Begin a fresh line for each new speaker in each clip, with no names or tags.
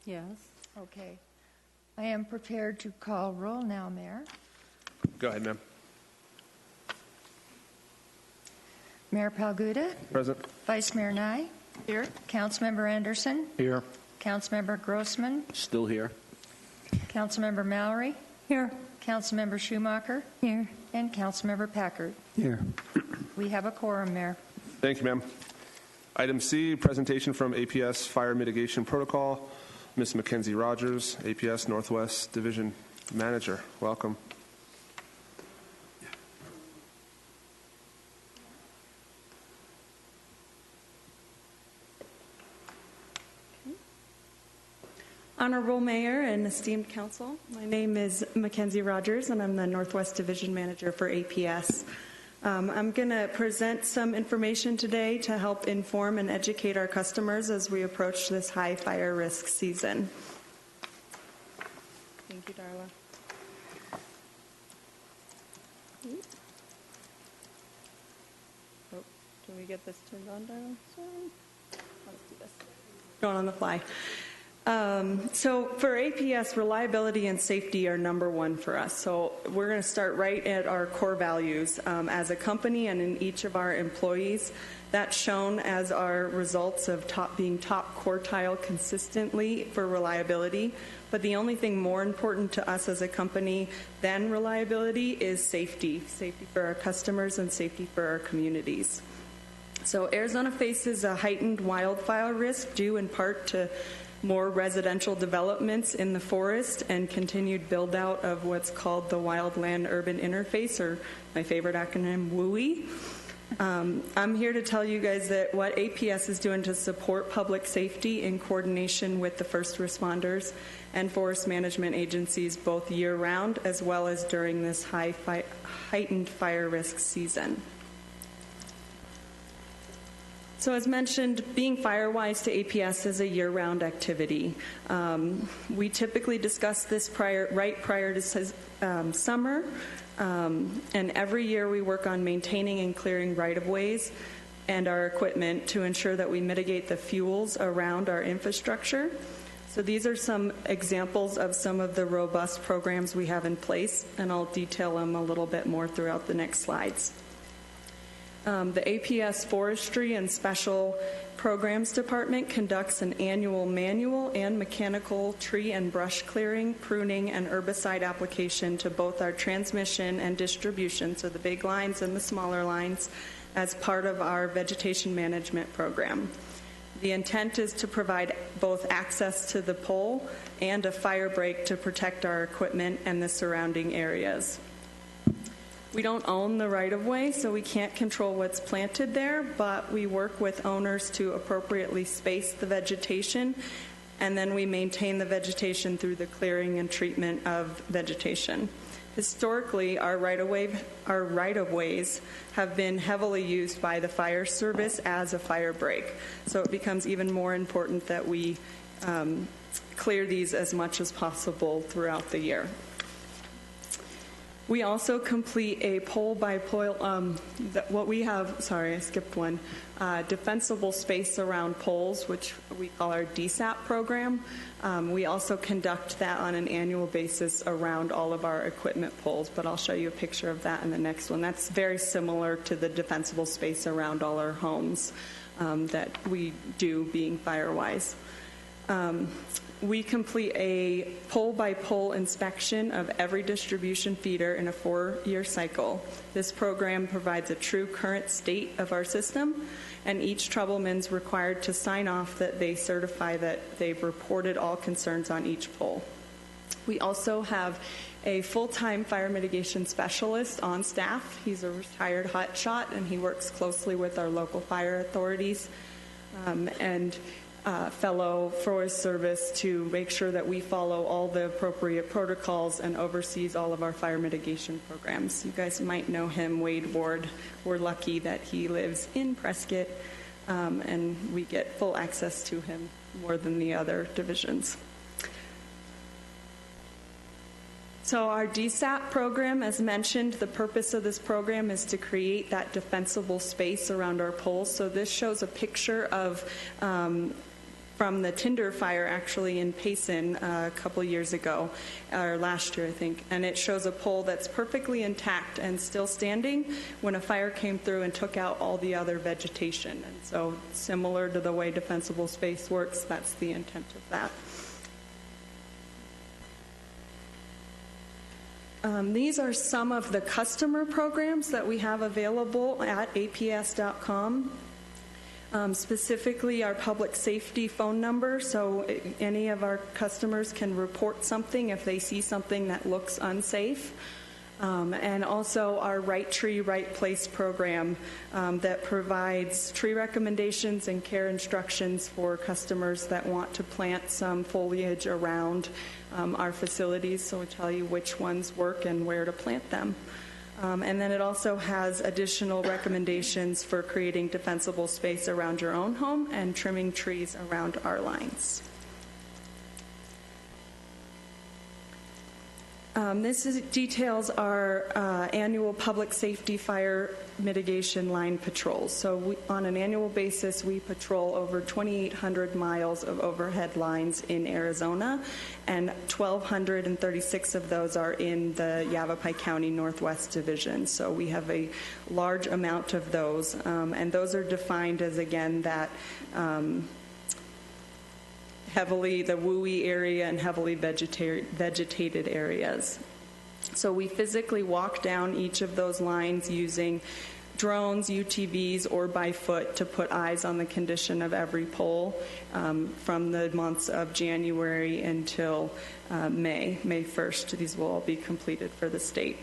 Yes.
Okay. I am prepared to call roll now, Mayor.
Go ahead, ma'am.
Mayor Palguda,
Present.
Vice Mayor Nye,
Here.
Councilmember Anderson,
Here.
Councilmember Grossman,
Still here.
Councilmember Mallory,
Here.
Councilmember Schumacher,
Here.
and Councilmember Packard.
Here.
We have a quorum, Mayor.
Thank you, ma'am. Item C, presentation from APS Fire Mitigation Protocol. Ms. Mackenzie Rogers, APS Northwest Division Manager. Welcome.
Honorable Mayor and esteemed council, my name is Mackenzie Rogers and I'm the Northwest Division Manager for APS. I'm going to present some information today to help inform and educate our customers as we approach this high fire risk season. Thank you, Darla. Oh, can we get this turned on, Darla? Sorry. Let's do this. Going on the fly. So for APS, reliability and safety are number one for us. So we're going to start right at our core values as a company and in each of our employees. That's shown as our results of being top quartile consistently for reliability. But the only thing more important to us as a company than reliability is safety. Safety for our customers and safety for our communities. So Arizona faces a heightened wildfire risk due in part to more residential developments in the forest and continued build out of what's called the Wildland Urban Interface, or my favorite acronym, WUI. I'm here to tell you guys that what APS is doing to support public safety in coordination with the first responders and forest management agencies both year-round as well as during this heightened fire risk season. So as mentioned, being FireWise to APS is a year-round activity. We typically discuss this right prior to summer, and every year we work on maintaining and clearing right-of-ways and our equipment to ensure that we mitigate the fuels around our infrastructure. So these are some examples of some of the robust programs we have in place, and I'll detail them a little bit more throughout the next slides. The APS Forestry and Special Programs Department conducts an annual manual and mechanical tree and brush clearing, pruning, and herbicide application to both our transmission and distribution, so the big lines and the smaller lines, as part of our vegetation management program. The intent is to provide both access to the pole and a fire break to protect our equipment and the surrounding areas. We don't own the right-of-way, so we can't control what's planted there, but we work with owners to appropriately space the vegetation, and then we maintain the vegetation through the clearing and treatment of vegetation. Historically, our right-of-ways have been heavily used by the fire service as a fire break, so it becomes even more important that we clear these as much as possible throughout the year. We also complete a pole-by-pole, what we have, sorry, I skipped one, defensible space around poles, which we call our DSAP program. We also conduct that on an annual basis around all of our equipment poles, but I'll show you a picture of that in the next one. That's very similar to the defensible space around all our homes that we do being FireWise. We complete a pole-by-pole inspection of every distribution feeder in a 4-year cycle. This program provides a true current state of our system, and each troubleman's required to sign off that they certify that they've reported all concerns on each pole. We also have a full-time fire mitigation specialist on staff. He's a retired hotshot, and he works closely with our local fire authorities and fellow Forest Service to make sure that we follow all the appropriate protocols and oversees all of our fire mitigation programs. You guys might know him, Wade Ward. We're lucky that he lives in Prescott, and we get full access to him more than the other divisions. So our DSAP program, as mentioned, the purpose of this program is to create that defensible space around our poles. So this shows a picture of from from the Tinder fire actually in Payson a couple years ago, or last year I think, and it shows a pole that's perfectly intact and still standing when a fire came through and took out all the other vegetation. And so similar to the way defensible space works, that's the intent of that. These are some of the customer programs that we have available at aps.com. Specifically our public safety phone number, so any of our customers can report something if they see something that looks unsafe. And also our Right Tree, Right Place program that provides tree recommendations and care instructions for customers that want to plant some foliage around our facilities, so we tell you which ones work and where to plant them. And then it also has additional recommendations for creating defensible space around your own home and trimming trees around our lines. Details our annual public safety fire mitigation line patrols. So on an annual basis, we patrol over 2,800 miles of overhead lines in Arizona, and 1,236 of those are in the Yavapai County Northwest Division. So we have a large amount of those, and those are defined as, again, that heavily the WUI area and heavily vegetated areas. So we physically walk down each of those lines using drones, UTVs, or by foot to put eyes on the condition of every pole from the months of January until May 1st. These will all be completed for the state.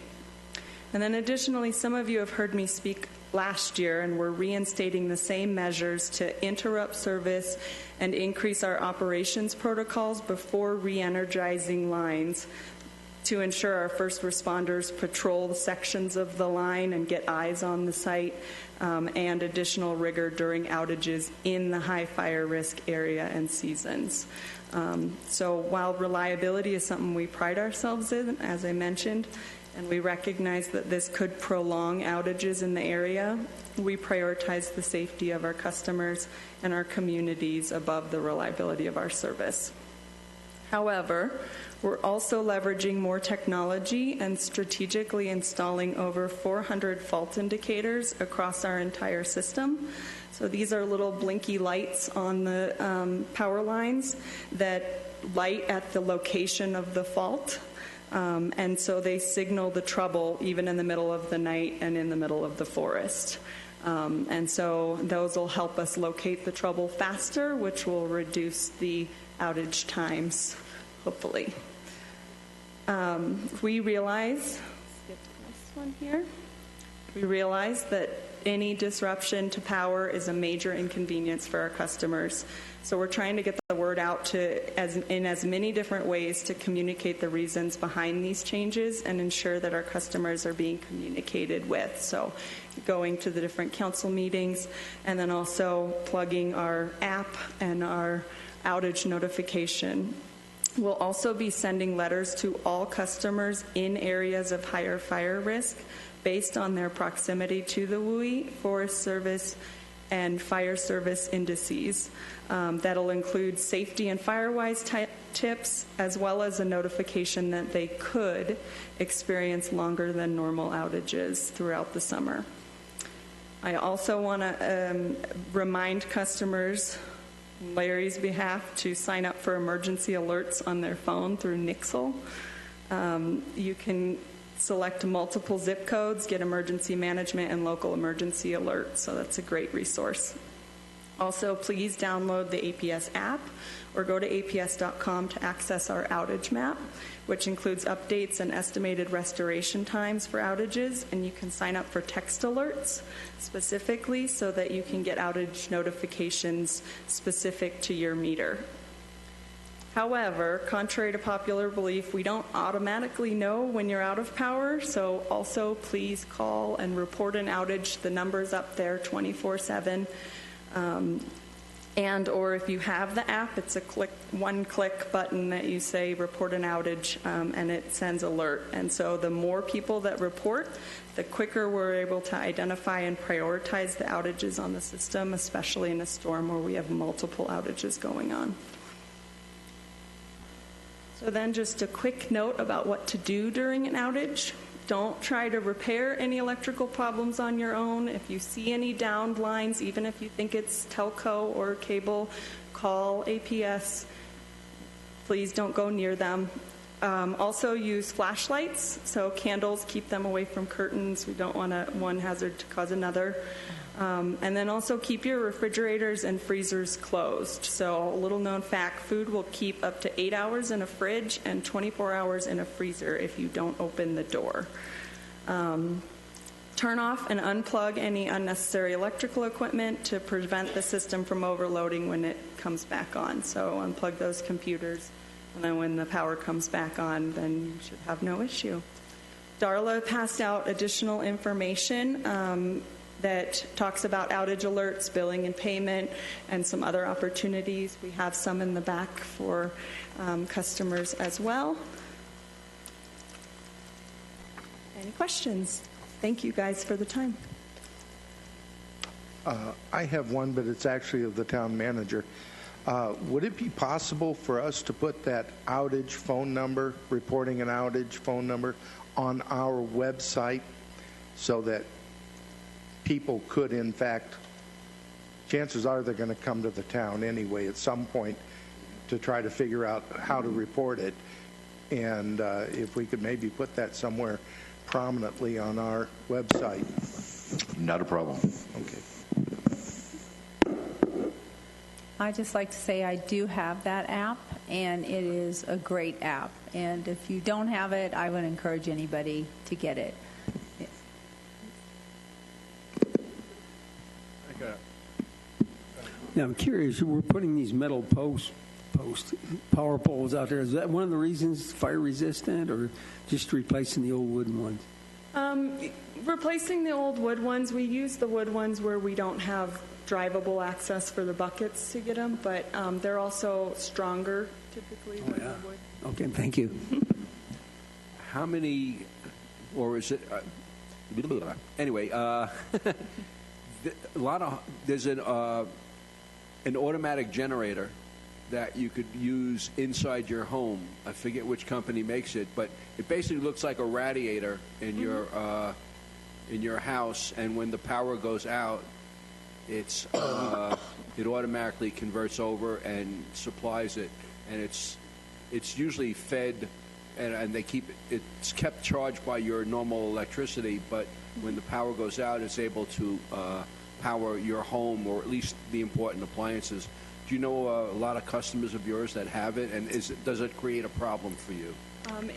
And then additionally, some of you have heard me speak last year, and we're reinstating the same measures to interrupt service and increase our operations protocols before re-energizing lines to ensure our first responders patrol the sections of the line and get eyes on the site, and additional rigor during outages in the high fire risk area and seasons. So while reliability is something we pride ourselves in, as I mentioned, and we recognize that this could prolong outages in the area, we prioritize the safety of our customers and our communities above the reliability of our service. However, we're also leveraging more technology and strategically installing over 400 fault indicators across our entire system. So these are little blinky lights on the power lines that light at the location of the fault. And so they signal the trouble even in the middle of the night and in the middle of the forest. And so those will help us locate the trouble faster, which will reduce the outage times, hopefully. We realize, skip to this one here. We realize that any disruption to power is a major inconvenience for our customers. So we're trying to get the word out in as many different ways to communicate the reasons behind these changes and ensure that our customers are being communicated with. So going to the different council meetings, and then also plugging our app and our outage notification. We'll also be sending letters to all customers in areas of higher fire risk based on their proximity to the WUI, Forest Service, and fire service indices. That'll include safety and fire-wise tips, as well as a notification that they could experience longer than normal outages throughout the summer. I also want to remind customers, on Larry's behalf, to sign up for emergency alerts on their phone through Nixle. You can select multiple zip codes, get emergency management and local emergency alerts, so that's a great resource. Also, please download the APS app or go to aps.com to access our outage map, which includes updates and estimated restoration times for outages, and you can sign up for text alerts specifically so that you can get outage notifications specific to your meter. However, contrary to popular belief, we don't automatically know when you're out of power, so also please call and report an outage. The number's up there 24/7. or if you have the app, it's a one-click button that you say report an outage, and it sends alert. And so the more people that report, the quicker we're able to identify and prioritize the outages on the system, especially in a storm where we have multiple outages going on. So then just a quick note about what to do during an outage. Don't try to repair any electrical problems on your own. If you see any downed lines, even if you think it's telco or cable, call APS. Please don't go near them. Also use flashlights, so candles, keep them away from curtains. We don't want one hazard to cause another. And then also keep your refrigerators and freezers closed. So a little known fact, food will keep up to 8 hours in a fridge and 24 hours in a freezer if you don't open the door. Turn off and unplug any unnecessary electrical equipment to prevent the system from overloading when it comes back on. So unplug those computers, and then when the power comes back on, then you should have no issue. Darla passed out additional information that talks about outage alerts, billing and payment, and some other opportunities. We have some in the back for customers as well. Any questions? Thank you guys for the time.
I have one, but it's actually of the town manager. Would it be possible for us to put that outage phone number, reporting an outage phone number, on our website so that people could, in fact, chances are they're going to come to the town anyway at some point to try to figure out how to report it. And if we could maybe put that somewhere prominently on our website.
Not a problem.
Okay.
I'd just like to say I do have that app, and it is a great app. And if you don't have it, I would encourage anybody to get it.
Now, I'm curious, we're putting these metal power poles out there. Is that one of the reasons fire resistant, or just replacing the old wooden ones?
Replacing the old wood ones. We use the wood ones where we don't have drivable access for the buckets to get them, but they're also stronger typically than the wood.
Okay, thank you.
How many, or is it, anyway, there's an automatic generator that you could use inside your home. I forget which company makes it, but it basically looks like a radiator in your house, and when the power goes out, it automatically converts over and supplies it, and it's usually fed, and they keep it's kept charged by your normal electricity, but when the power goes out, it's able to power your home, or at least the important appliances. Do you know a lot of customers of yours that have it, and does it create a problem for you?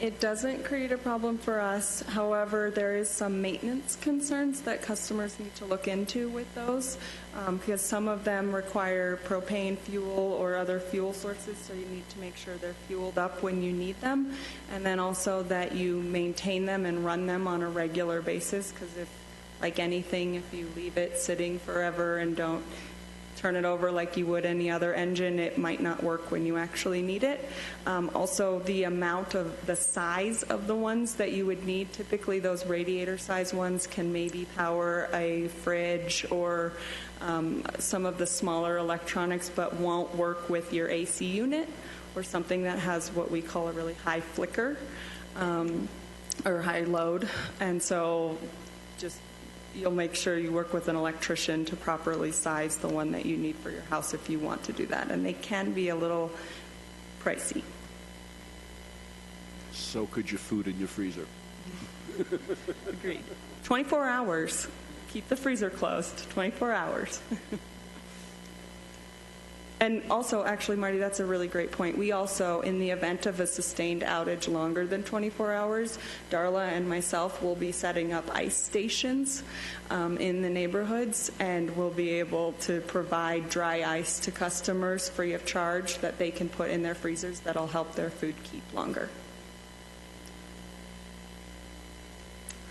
It doesn't create a problem for us. However, there is some maintenance concerns that customers need to look into with those, because some of them require propane fuel or other fuel sources, so you need to make sure they're fueled up when you need them, and then also that you maintain them and run them on a regular basis, because if, like anything, if you leave it sitting forever and don't turn it over like you would any other engine, it might not work when you actually need it. Also, the size of the ones that you would need, typically those radiator size ones can maybe power a fridge or some of the smaller electronics, but won't work with your AC unit or something that has what we call a really high flicker or high load. And so just you'll make sure you work with an electrician to properly size the one that you need for your house if you want to do that. And they can be a little pricey.
So could your food in your freezer.
Agreed. 24 hours. Keep the freezer closed. 24 hours. And also, actually, Marty, that's a really great point. We also, in the event of a sustained outage longer than 24 hours, Darla and myself will be setting up ice stations in the neighborhoods, and we'll be able to provide dry ice to customers free of charge that they can put in their freezers that'll help their food keep longer.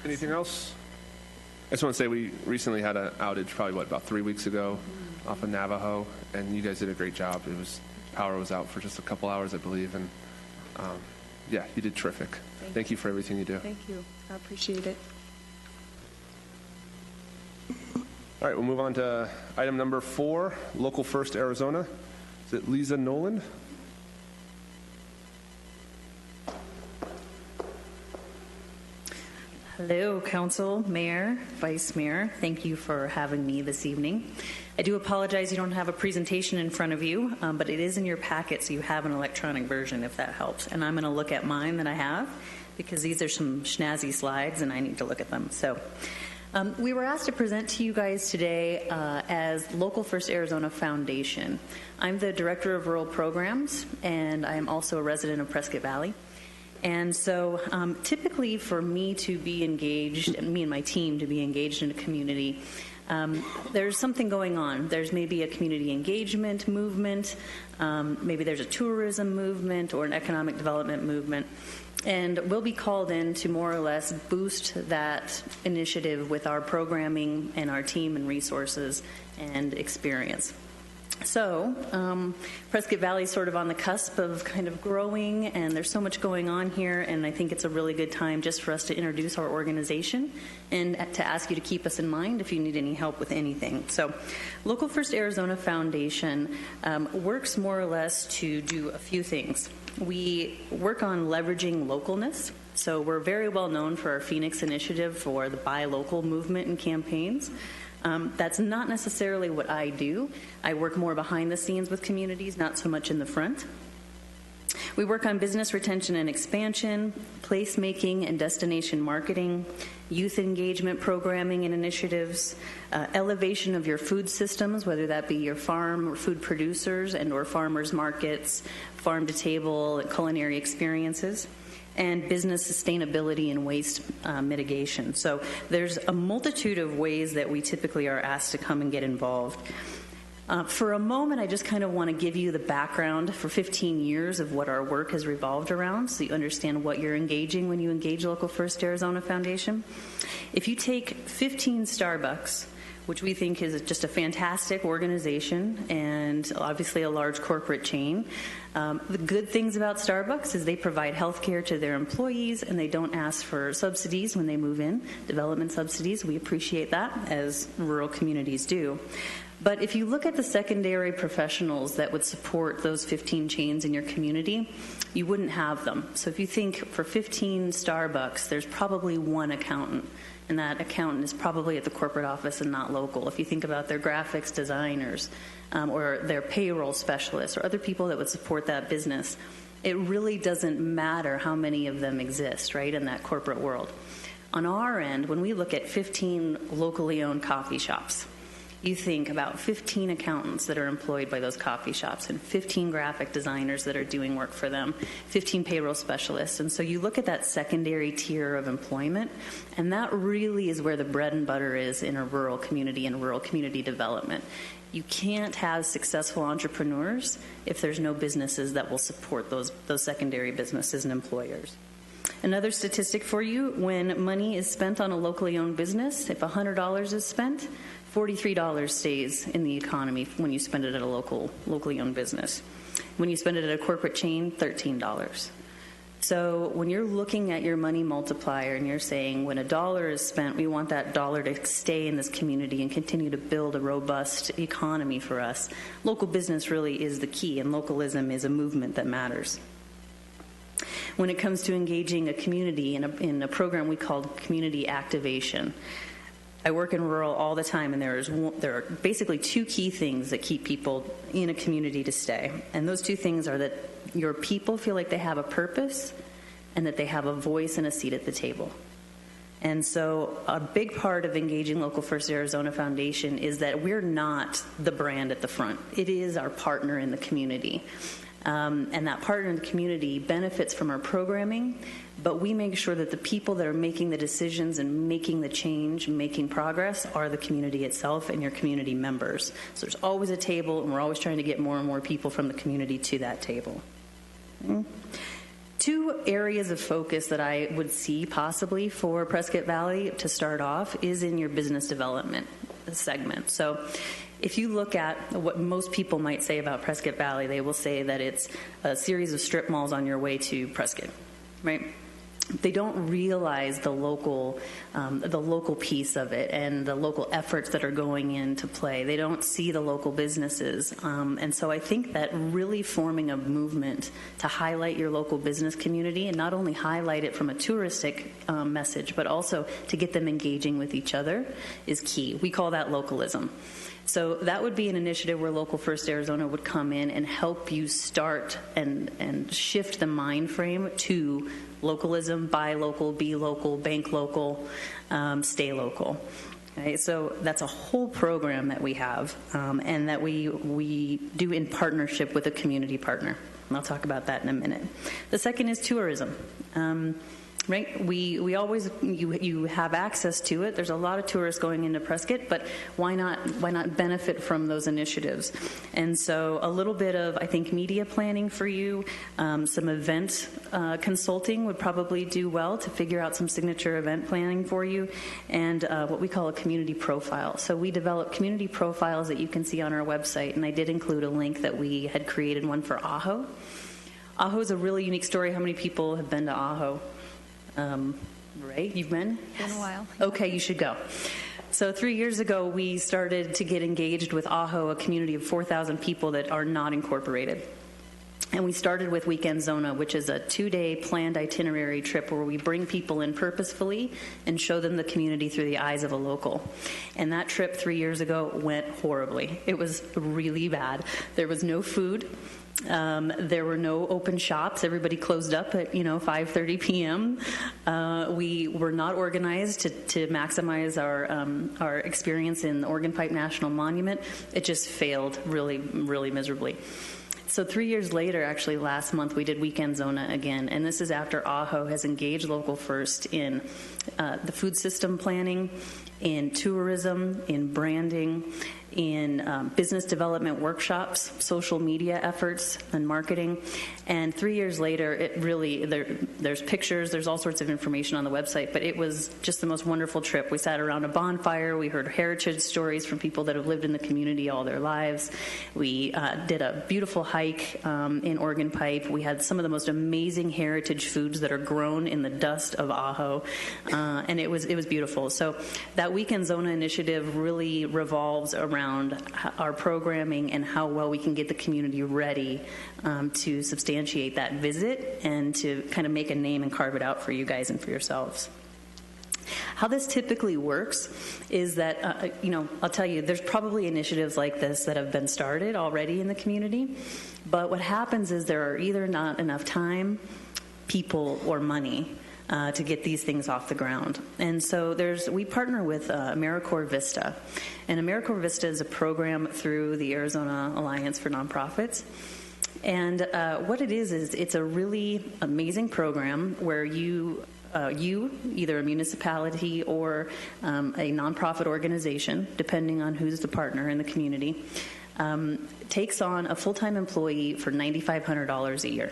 Anything else? just want to say we recently had an outage, probably about 3 weeks ago, off of Navajo, and you guys did a great job. Power was out for just a couple hours, I believe, and yeah, you did terrific. Thank you for everything you do.
Thank you. I appreciate it.
All right, we'll move on to item number 4, Local First Arizona. Is it Lisa Noland?
Hello, Council, Mayor, Vice Mayor. Thank you for having me this evening. I do apologize you don't have a presentation in front of you, but it is in your packet, so you have an electronic version if that helps. And I'm going to look at mine that I have because these are some snazzy slides and I need to look at them. So we were asked to present to you guys today as Local First Arizona Foundation. I'm the Director of Rural Programs, and I am also a resident of Prescott Valley. And so typically for me to be engaged, and me and my team to be engaged in a community, there's something going on. There's maybe a community engagement movement, maybe there's a tourism movement or an economic development movement. And we'll be called in to more or less boost that initiative with our programming and our team and resources and experience. So Prescott Valley is sort of on the cusp of kind of growing, and there's so much going on here, and I think it's a really good time just for us to introduce our organization and to ask you to keep us in mind if you need any help with anything. So Local First Arizona Foundation works more or less to do a few things. We work on leveraging localness. So we're very well known for our Phoenix initiative for the Buy Local movement and campaigns. That's not necessarily what I do. I work more behind the scenes with communities, not so much in the front. We work on business retention and expansion, placemaking and destination marketing, youth engagement programming and initiatives, elevation of your food systems, whether that be your farm or food producers and or farmers markets, farm to table, culinary experiences, and business sustainability and waste mitigation. So there's a multitude of ways that we typically are asked to come and get involved. For a moment, I just kind of want to give you the background for 15 years of what our work has revolved around so you understand what you're engaging when you engage Local First Arizona Foundation. If you take 15 Starbucks, which we think is just a fantastic organization and obviously a large corporate chain. The good things about Starbucks is they provide health care to their employees and they don't ask for subsidies when they move in, development subsidies. We appreciate that, as rural communities do. But if you look at the secondary professionals that would support those 15 chains in your community, you wouldn't have them. So if you think for 15 Starbucks, there's probably one accountant. And that accountant is probably at the corporate office and not local. If you think about their graphics designers or their payroll specialists or other people that would support that business, it really doesn't matter how many of them exist, right, in that corporate world. On our end, when we look at 15 locally owned coffee shops, you think about 15 accountants that are employed by those coffee shops and 15 graphic designers that are doing work for them, 15 payroll specialists. And so you look at that secondary tier of employment, and that really is where the bread and butter is in a rural community and rural community development. You can't have successful entrepreneurs if there's no businesses that will support those secondary businesses and employers. Another statistic for you, when money is spent on a locally owned business, if $100 is spent, $43 stays in the economy when you spend it at a locally owned business. When you spend it at a corporate chain, $13. So when you're looking at your money multiplier and you're saying when $1 is spent, we want that dollar to stay in this community and continue to build a robust economy for us, local business really is the key, and localism is a movement that matters. When it comes to engaging a community in a program we call community activation, I work in rural all the time, and there are basically two key things that keep people in a community to stay. And those two things are that your people feel like they have a purpose and that they have a voice and a seat at the table. And so a big part of engaging Local First Arizona Foundation is that we're not the brand at the front. It is our partner in the community. And that partner in the community benefits from our programming, but we make sure that the people that are making the decisions and making the change and making progress are the community itself and your community members. So there's always a table, and we're always trying to get more and more people from the community to that table. Two areas of focus that I would see possibly for Prescott Valley to start off is in your business development segment. So if you look at what most people might say about Prescott Valley, they will say that it's a series of strip malls on your way to Prescott, right? They don't realize the local piece of it and the local efforts that are going into play. They don't see the local businesses. And so I think that really forming a movement to highlight your local business community, and not only highlight it from a touristic message, but also to get them engaging with each other, is key. We call that localism. So that would be an initiative where Local First Arizona would come in and help you start and shift the mind frame to localism, buy local, be local, bank local, stay local. Okay, so that's a whole program that we have and that we do in partnership with a community partner. And I'll talk about that in a minute. The second is tourism. Right? We always, you have access to it. There's a lot of tourists going into Prescott, but why not benefit from those initiatives? And so a little bit of, I think, media planning for you, some event consulting would probably do well to figure out some signature event planning for you, and what we call a community profile. So we develop community profiles that you can see on our website, and I did include a link that we had created one for Ajo. Ajo is a really unique story. How many people have been to Ajo? Right? You've been?
Been a while.
Okay, you should go. So 3 years ago, we started to get engaged with Ajo, a community of 4,000 people that are not incorporated. And we started with Weekend Zona, which is a 2-day planned itinerary trip where we bring people in purposefully and show them the community through the eyes of a local. And that trip 3 years ago went horribly. It was really bad. There was no food. There were no open shops. Everybody closed up at 5:30 p.m. We were not organized to maximize our experience in the Organ Pipe National Monument. It just failed really, really miserably. So 3 years later, actually last month, we did Weekend Zona again, and this is after Ajo has engaged Local First in the food system planning, in tourism, in branding, in business development workshops, social media efforts, and marketing. And 3 years later, it really, there's pictures, there's all sorts of information on the website, but it was just the most wonderful trip. We sat around a bonfire, we heard heritage stories from people that have lived in the community all their lives. We did a beautiful hike in Organ Pipe. We had some of the most amazing heritage foods that are grown in the dust of Ajo, and it was beautiful. So that Weekend Zona initiative really revolves around our programming and how well we can get the community ready to substantiate that visit and to kind of make a name and carve it out for you guys and for yourselves. How this typically works is that, I'll tell you, there's probably initiatives like this that have been started already in the community, but what happens is there are either not enough time, people, or money to get these things off the ground. And so we partner with AmeriCorps Vista. And AmeriCorps Vista is a program through the Arizona Alliance for Nonprofits. And what it is it's a really amazing program where you, either a municipality or a nonprofit organization, depending on who's the partner in the community, takes on a full-time employee for $9,500 a year.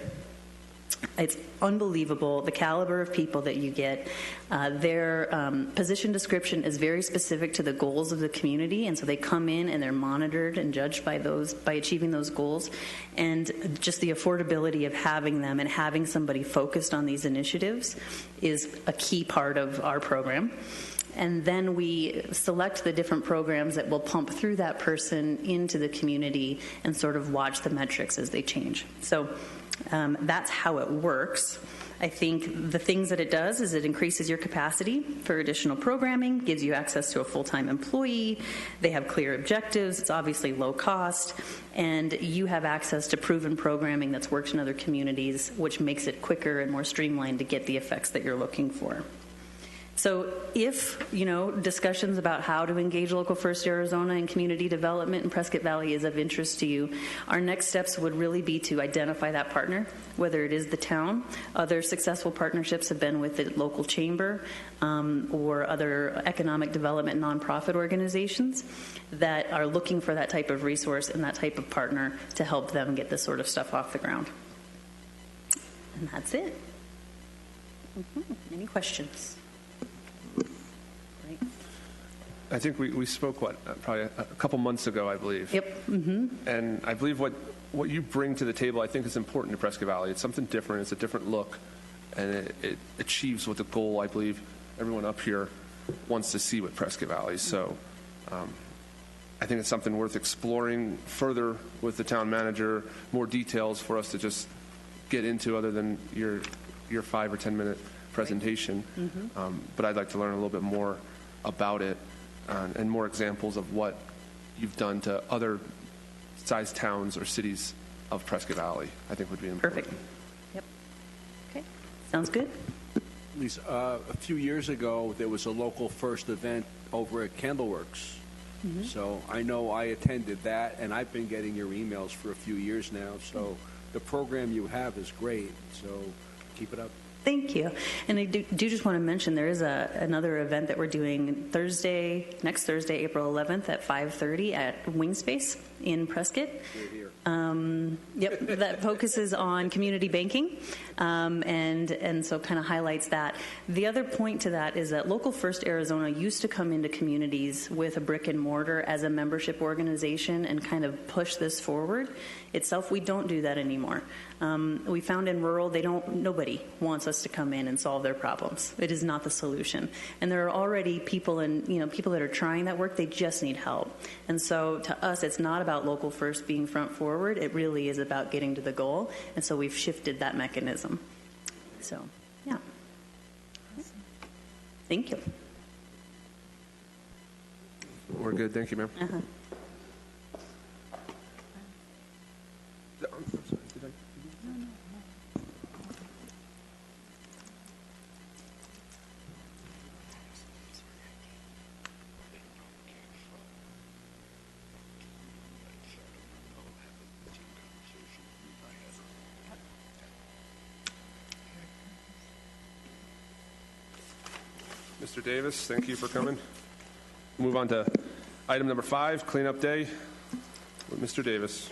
It's unbelievable, the caliber of people that you get. Their position description is very specific to the goals of the community, and so they come in and they're monitored and judged by achieving those goals. And just the affordability of having them and having somebody focused on these initiatives is a key part of our program. And then we select the different programs that will pump through that person into the community and sort of watch the metrics as they change. So that's how it works. I think the things that it does is it increases your capacity for additional programming, gives you access to a full-time employee, they have clear objectives, it's obviously low cost, and you have access to proven programming that's worked in other communities, which makes it quicker and more streamlined to get the effects that you're looking for. So if, discussions about how to engage Local First Arizona and community development in Prescott Valley is of interest to you, our next steps would really be to identify that partner, whether it is the town. Other successful partnerships have been with the local chamber or other economic development nonprofit organizations that are looking for that type of resource and that type of partner to help them get this sort of stuff off the ground. And that's it. Any questions? Right.
I think we spoke, probably a couple months ago, I believe.
Yep.
And I believe what you bring to the table, I think, is important to Prescott Valley. It's something different. It's a different look, and it achieves what the goal, I believe, everyone up here wants to see with Prescott Valley. So I think it's something worth exploring further with the town manager, more details for us to just get into other than your 5 or 10 minute presentation. But I'd like to learn a little bit more about it and more examples of what you've done to other sized towns or cities of Prescott Valley, I think would be important.
Perfect. Yep. Okay. Sounds good.
Lisa, a few years ago, there was a local first event over at Candleworks. So I know I attended that, and I've been getting your emails for a few years now. So the program you have is great. So keep it up.
Thank you. And I do just want to mention there is another event that we're doing next Thursday, April 11th at 5:30 at Wingspace in Prescott. Yep, that focuses on community banking, and so kind of highlights that. The other point to that is that Local First Arizona used to come into communities with a brick and mortar as a membership organization and kind of push this forward. Itself, we don't do that anymore. We found in rural, nobody wants us to come in and solve their problems. It is not the solution. And there are already people that are trying that work. They just need help. And so to us, it's not about Local First being front forward. It really is about getting to the goal. And so we've shifted that mechanism. So, yeah. Thank you.
We're good. Thank you, ma'am. Mr. Davis, thank you for coming. Move on to item number 5, cleanup day with Mr. Davis.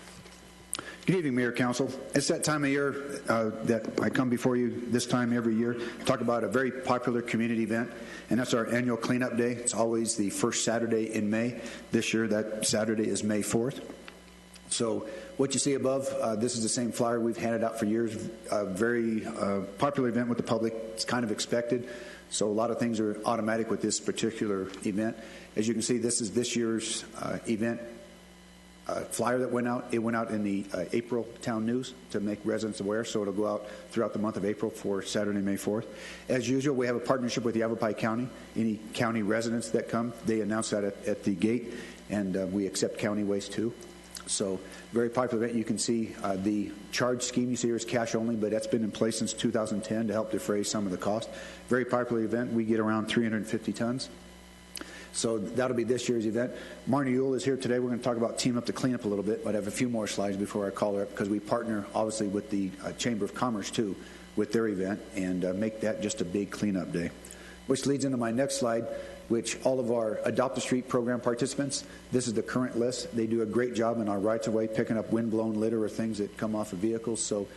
Good evening, Mayor, Council. It's that time of year that I come before you this time every year to talk about a very popular community event, and that's our annual cleanup day. It's always the first Saturday in May. This year, that Saturday is May 4th. So what you see above, this is the same flyer we've handed out for years. A very popular event with the public. It's kind of expected. So a lot of things are automatic with this particular event. As you can see, this is this year's event flyer that went out. It went out in the April Town News to make residents aware, so it'll go out throughout the month of April for Saturday, May 4th. As usual, we have a partnership with Yavapai County. Any county residents that come, they announce that at the gate, and we accept county waste too. So very popular event. You can see the charge scheme you see here is cash only, but that's been in place since 2010 to help defray some of the cost. Very popular event. We get around 350 tons. So that'll be this year's event. Marnie Ewell is here today. We're going to talk about Team Up to Clean Up a little bit, but I have a few more slides before I call her up because we partner obviously with the Chamber of Commerce too with their event and make that just a big cleanup day. Which leads into my next slide, which all of our Adopt a Street program participants, this is the current list. They do a great job in our rights-of-way picking up windblown litter or things that come off of vehicles. So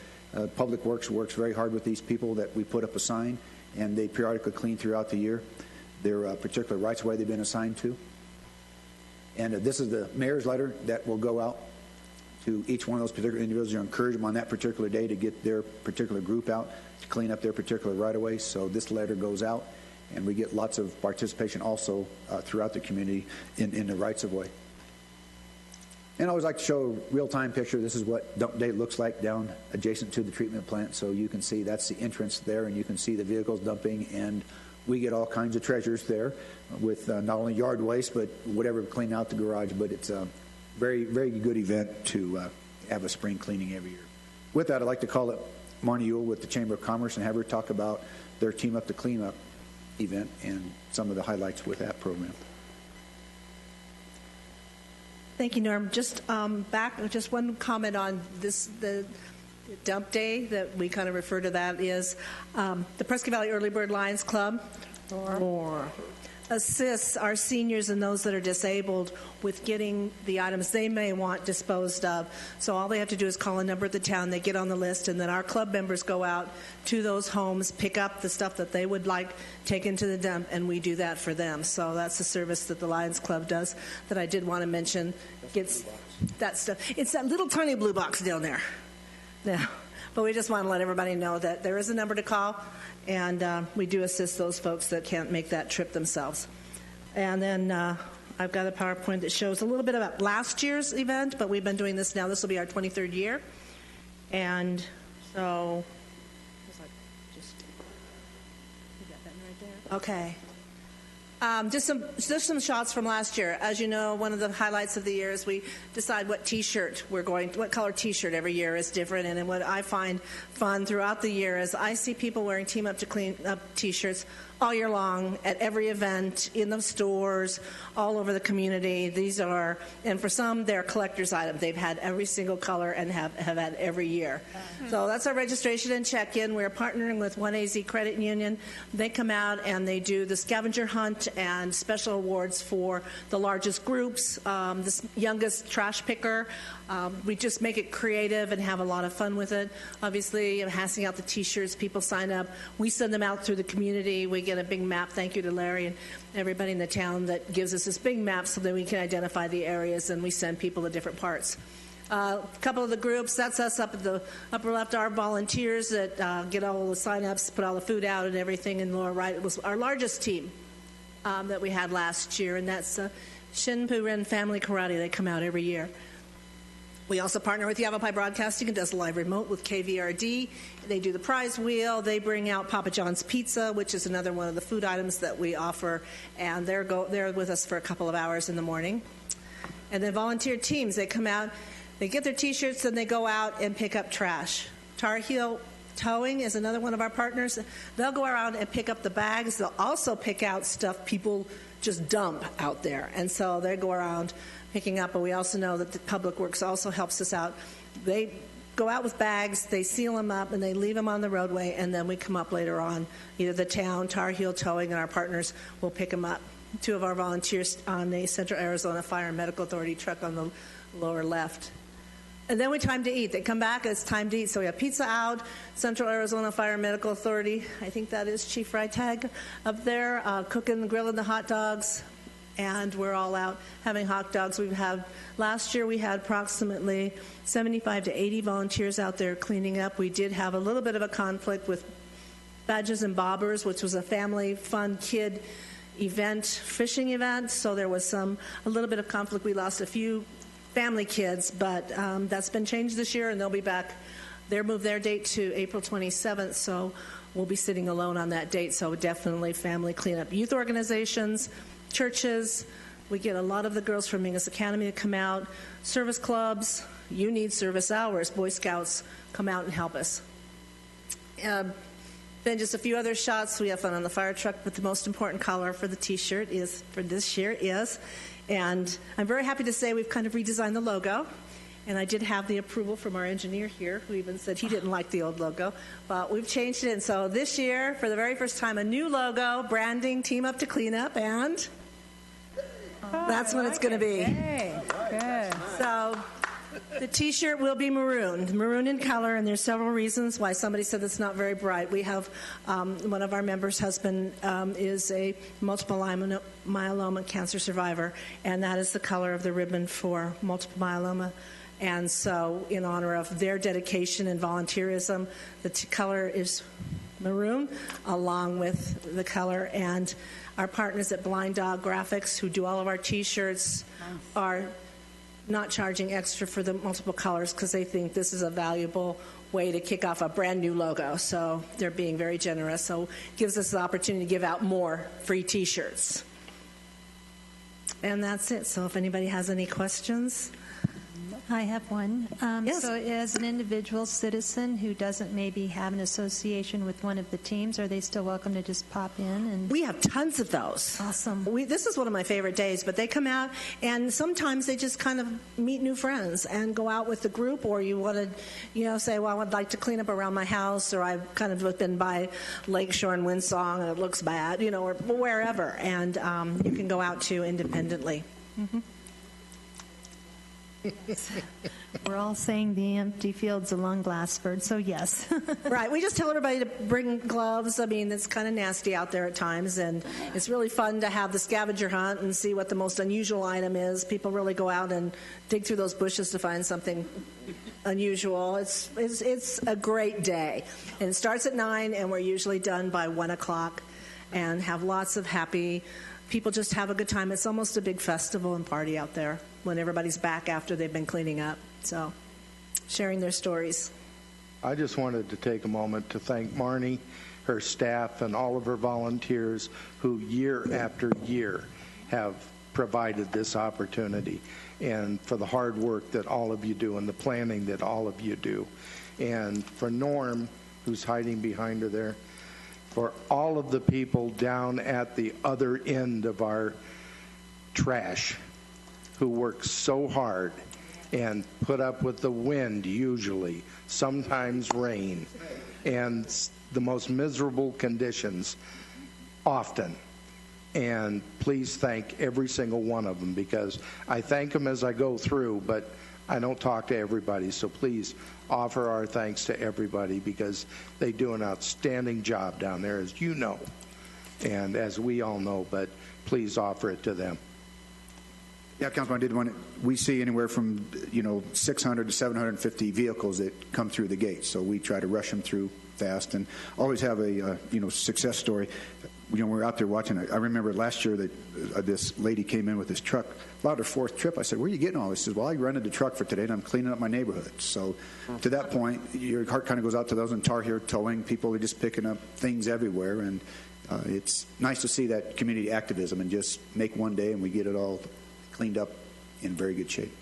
Public Works works very hard with these people that we put up a sign, and they periodically clean throughout the year their particular rights-of-way they've been assigned to. And this is the mayor's letter that will go out to each one of those particular individuals to encourage them on that particular day to get their particular group out to clean up their particular right-of-way. So this letter goes out, and we get lots of participation also throughout the community in the rights-of-way. And I always like to show a real-time picture. This is what dump day looks like down adjacent to the treatment plant. So you can see that's the entrance there, and you can see the vehicles dumping, and we get all kinds of treasures there with not only yard waste, but whatever we clean out the garage. But it's a very, very good event to have a spring cleaning every year. With that, I'd like to call up Marnie Ewell with the Chamber of Commerce and have her talk about their Team Up to Clean Up event and some of the highlights with that program.
Thank you, Norm. Just one comment on this, the dump day that we kind of refer to that is the Prescott Valley Early Bird Lions Club. assists our seniors and those that are disabled with getting the items they may want disposed of. So all they have to do is call a number at the town, they get on the list, and then our club members go out to those homes, pick up the stuff that they would like taken to the dump, and we do that for them. So that's a service that the Lions Club does that I did want to mention. Gets that stuff. It's that little tiny blue box down there. Yeah. But we just want to let everybody know that there is a number to call, and we do assist those folks that can't make that trip themselves. And then I've got a PowerPoint that shows a little bit about last year's event, but we've been doing this now. This will be our 23rd year. And so, okay. Just some shots from last year. As you know, one of the highlights of the year is we decide what what color T-shirt every year is different. And what I find fun throughout the year is I see people wearing Team Up to Clean Up T-shirts all year long at every event, in the stores, all over the community. These are, and for some, they're collector's items. They've had every single color and have had every year. So that's our registration and check-in. We're partnering with 1AZ Credit Union. They come out and they do the scavenger hunt and special awards for the largest groups, the youngest trash picker. We just make it creative and have a lot of fun with it. Obviously, passing out the T-shirts, people sign up. We send them out through the community. We get a big map. Thank you to Larry and everybody in the town that gives us this big map so that we can identify the areas, and we send people to different parts. A couple of the groups, that's us up at the upper left, our volunteers that get all the sign-ups, put all the food out and everything. In lower right, it was our largest team that we had last year, and that's Shinpu Ren Family Karate. They come out every year. We also partner with Yavapai Broadcasting and does a live remote with KVRD. They do the prize wheel. They bring out Papa John's Pizza, which is another one of the food items that we offer, and they're with us for a couple of hours in the morning. And then volunteer teams, they come out, they get their T-shirts, and they go out and pick up trash. Tar Heel Towing is another one of our partners. They'll go around and pick up the bags. They'll also pick out stuff people just dump out there, and so they go around picking up. But we also know that the Public Works also helps us out. They go out with bags, they seal them up, and they leave them on the roadway, and then we come up later on. Either the town, Tar Heel Towing, and our partners will pick them up. Two of our volunteers on the Central Arizona Fire and Medical Authority truck on the lower left. And then we time to eat. They come back, it's time to eat. So we have pizza out, Central Arizona Fire and Medical Authority. I think that is Chief Freitag up there, cooking, grilling the hot dogs. And we're all out having hot dogs. Last year we had approximately 75 to 80 volunteers out there cleaning up. We did have a little bit of a conflict with Badges and Bobbers, which was a family fun kid event, fishing event. So there was a little bit of conflict. We lost a few family kids, but that's been changed this year, and they'll be back. They're moved their date to April 27th, so we'll be sitting alone on that date. So definitely family cleanup. Youth organizations, churches, we get a lot of the girls from Mingus Academy to come out. Service clubs, you need service hours. Boy Scouts come out and help us. Then just a few other shots. We have fun on the fire truck, but the most important color for the T-shirt for this year is, and I'm very happy to say we've kind of redesigned the logo. And I did have the approval from our engineer here, who even said he didn't like the old logo. But we've changed it. And so this year, for the very first time, a new logo, branding, Team Up to Clean Up, and that's what it's going to be.
Good.
So the T-shirt will be maroon in color, and there's several reasons why. Somebody said it's not very bright. We have one of our members' husband is a multiple myeloma cancer survivor, and that is the color of the ribbon for multiple myeloma. And so in honor of their dedication and volunteerism, the color is maroon along with the color. And our partners at Blind Dog Graphics, who do all of our T-shirts, are not charging extra for the multiple colors because they think this is a valuable way to kick off a brand new logo. So they're being very generous. So it gives us the opportunity to give out more free T-shirts. And that's it. So if anybody has any questions.
I have one.
Yes.
So as an individual citizen who doesn't maybe have an association with one of the teams, are they still welcome to just pop in? And
We have tons of those.
Awesome.
This is one of my favorite days, but they come out, and sometimes they just kind of meet new friends and go out with the group, or you want to, say, well, I'd like to clean up around my house, or I've kind of been by Lakeshore and Windsong, and it looks bad, or wherever, and you can go out too independently.
Mm-hmm. We're all saying the empty fields along Glassford, so yes.
Right. We just tell everybody to bring gloves. I mean, it's kind of nasty out there at times, and it's really fun to have the scavenger hunt and see what the most unusual item is. People really go out and dig through those bushes to find something unusual. It's a great day. And it starts at 9, and we're usually done by 1 o'clock, and have lots of happy people just have a good time. It's almost a big festival and party out there when everybody's back after they've been cleaning up. So, sharing their stories.
I just wanted to take a moment to thank Marnie, her staff, and all of her volunteers who year after year have provided this opportunity, and for the hard work that all of you do and the planning that all of you do. And for Norm, who's hiding behind her there, for all of the people down at the other end of our trash who work so hard and put up with the wind usually, sometimes rain, and the most miserable conditions often. And please thank every single one of them, because I thank them as I go through, but I don't talk to everybody. So please offer our thanks to everybody, because they do an outstanding job down there, as you know, and as we all know, but please offer it to them.
Yeah, Councilman, I did want to, we see anywhere from 600 to 750 vehicles that come through the gate, so we try to rush them through fast and always have a success story. When we were out there watching it, I remember last year that this lady came in with this truck. About her 4th trip, I said, "Where are you getting all this?" She says, "Well, I rented the truck for today, and I'm cleaning up my neighborhood." So to that point, your heart kind of goes out to those in Tar Heel towing. People are just picking up things everywhere, and it's nice to see that community activism and just make one day and we get it all cleaned up in very good shape.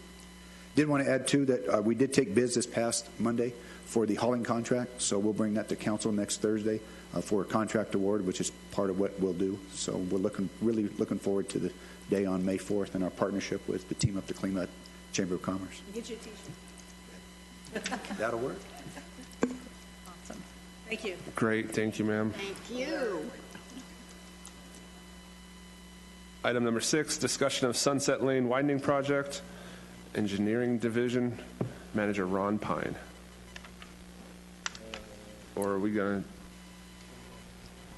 Did want to add, too, that we did take bids this past Monday for the hauling contract, so we'll bring that to council next Thursday for a contract award, which is part of what we'll do. So we're really looking forward to the day on May 4th and our partnership with the Team Up to Clean Up Chamber of Commerce.
Get you a T-shirt.
That'll work.
Awesome. Thank you.
Great. Thank you, ma'am.
Thank you.
Item number 6, discussion of Sunset Lane widening project. Engineering Division Manager Ron Pine. Or are we going to...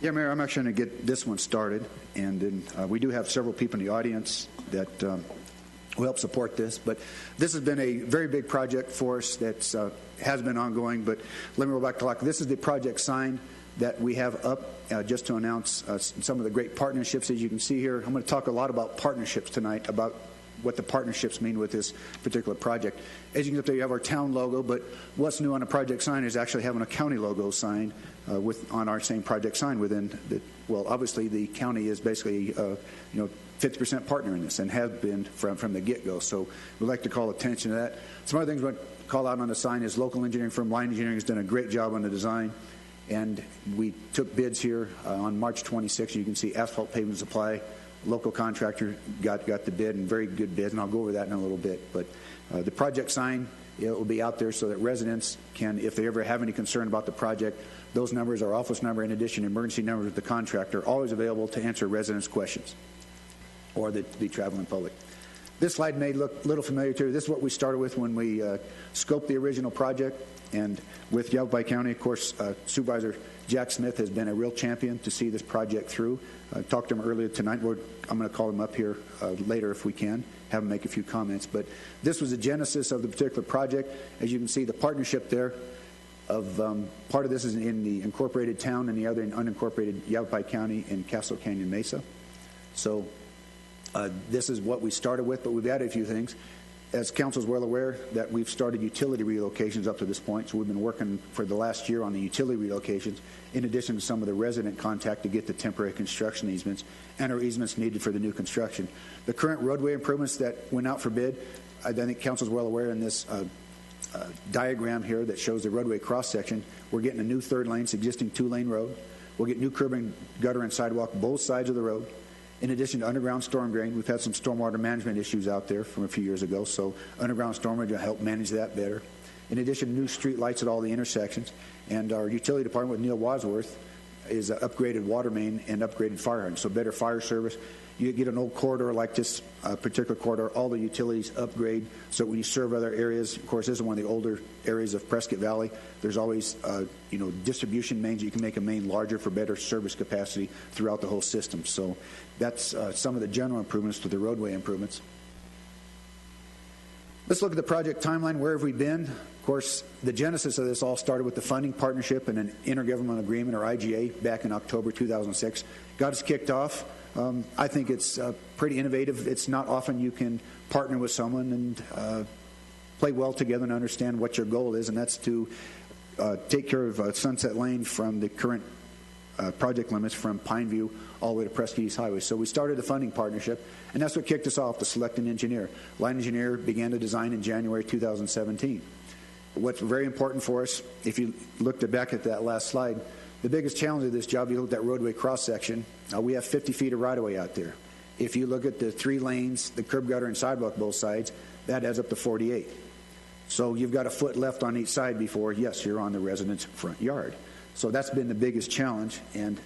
Yeah, Mayor, I'm actually going to get this one started, and then we do have several people in the audience that will help support this. But this has been a very big project for us that has been ongoing. But let me go back to this is the project sign that we have up just to announce some of the great partnerships. As you can see here, I'm going to talk a lot about partnerships tonight, about what the partnerships mean with this particular project. As you can see there, you have our town logo, but what's new on a project sign is actually having a county logo sign on our same project sign within the, well, obviously the county is basically 50% partner in this and have been from the get-go. So we'd like to call attention to that. Some other things we want to call out on the sign is local engineering firm Line Engineering has done a great job on the design. And we took bids here on March 26th. You can see Asphalt Pavement Supply, local contractor got the bid, and very good bids, and I'll go over that in a little bit. But the project sign, it will be out there so that residents can, if they ever have any concern about the project, those numbers, our office number, in addition, emergency numbers with the contractor, always available to answer residents' questions or the traveling public. This slide may look a little familiar to you. This is what we started with when we scoped the original project. And with Yavapai County, of course, Supervisor Jack Smith has been a real champion to see this project through. I talked to him earlier tonight. I'm going to call him up here later if we can, have him make a few comments. But this was the genesis of the particular project. As you can see, the partnership there of part of this is in the incorporated town and the other in unincorporated Yavapai County in Castle Canyon Mesa. So this is what we started with, but we've added a few things. As council is well aware that we've started utility relocations up to this point, so we've been working for the last year on the utility relocations, in addition to some of the resident contact to get the temporary construction easements and our easements needed for the new construction. The current roadway improvements that went out for bid I think council's well aware in this diagram here that shows the roadway cross-section, we're getting a new third lane, it's existing two-lane road. We'll get new curb and gutter and sidewalk both sides of the road. In addition to underground storm drain, we've had some stormwater management issues out there from a few years ago, so underground storm drain will help manage that better. In addition, new street lights at all the intersections, and our utility department with Neil Wadsworth is an upgraded water main and upgraded fire hydrant, so better fire service. You get an old corridor like this particular corridor, all the utilities upgrade, so when you serve other areas, of course, this is one of the older areas of Prescott Valley. There's always, distribution mains. You can make a main larger for better service capacity throughout the whole system. So that's some of the general improvements to the roadway improvements. Let's look at the project timeline. Where have we been? Of course, the genesis of this all started with the funding partnership and an intergovernmental agreement, or IGA, back in October 2006. Got us kicked off. I think it's pretty innovative. It's not often you can partner with someone and play well together and understand what your goal is, and that's to take care of Sunset Lane from the current project limits from Pineview all the way to Prescott East Highway. So we started a funding partnership, and that's what kicked us off to select an engineer. Line engineer began to design in January 2017. What's very important for us, if you looked back at that last slide, the biggest challenge of this job, you look at that roadway cross-section, we have 50 feet of right-of-way out there. If you look at the 3 lanes, the curb gutter and sidewalk both sides, that adds up to 48. So you've got a foot left on each side before, yes, you're on the resident's front yard. So that's been the biggest challenge, and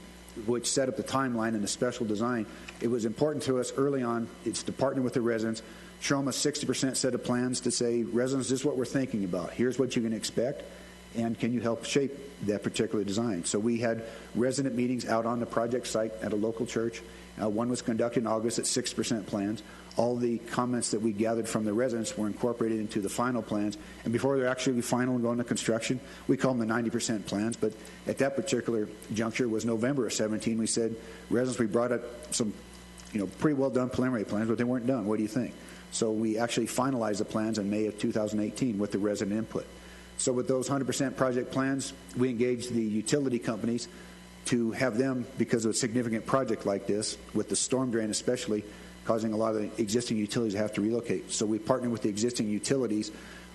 which set up the timeline and the special design. It was important to us early on, it's to partner with the residents, show them a 60% set of plans to say, residents, this is what we're thinking about. Here's what you can expect, and can you help shape that particular design? So we had resident meetings out on the project site at a local church. One was conducted in August at 6% plans. All the comments that we gathered from the residents were incorporated into the final plans. And before they're actually final and going to construction, we call them the 90% plans. But at that particular juncture was November of 17. We said, residents, we brought up some pretty well done preliminary plans, but they weren't done. What do you think? So we actually finalized the plans in May of 2018 with the resident input. So with those 100% project plans, we engaged the utility companies to have them, because of a significant project like this, with the storm drain especially, causing a lot of the existing utilities to have to relocate. So we partnered with the existing utilities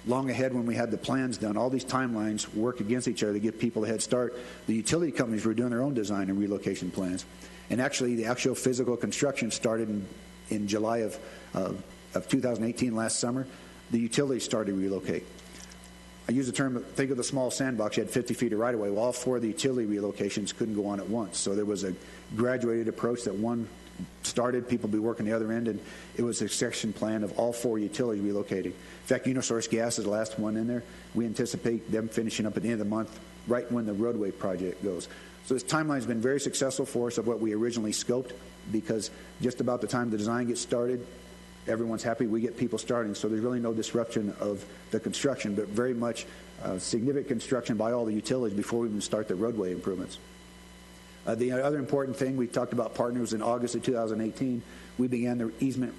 long ahead when we had the plans done. All these timelines work against each other to give people a head start. The utility companies were doing their own design and relocation plans. And actually, the actual physical construction started in July of 2018, last summer. The utilities started to relocate. I use the term, think of the small sandbox. You had 50 feet of right-of-way. Well, all 4 of the utility relocations couldn't go on at once. So there was a graduated approach that one started, people would be working the other end, and it was a section plan of all 4 utilities relocating. In fact, Unisource Gas is the last one in there. We anticipate them finishing up at the end of the month, right when the roadway project goes. So this timeline has been very successful for us of what we originally scoped, because just about the time the design gets started, everyone's happy, we get people starting, so there's really no disruption of the construction, but very much significant construction by all the utilities before we even start the roadway improvements. The other important thing, we talked about partners in August of 2018. We began the easement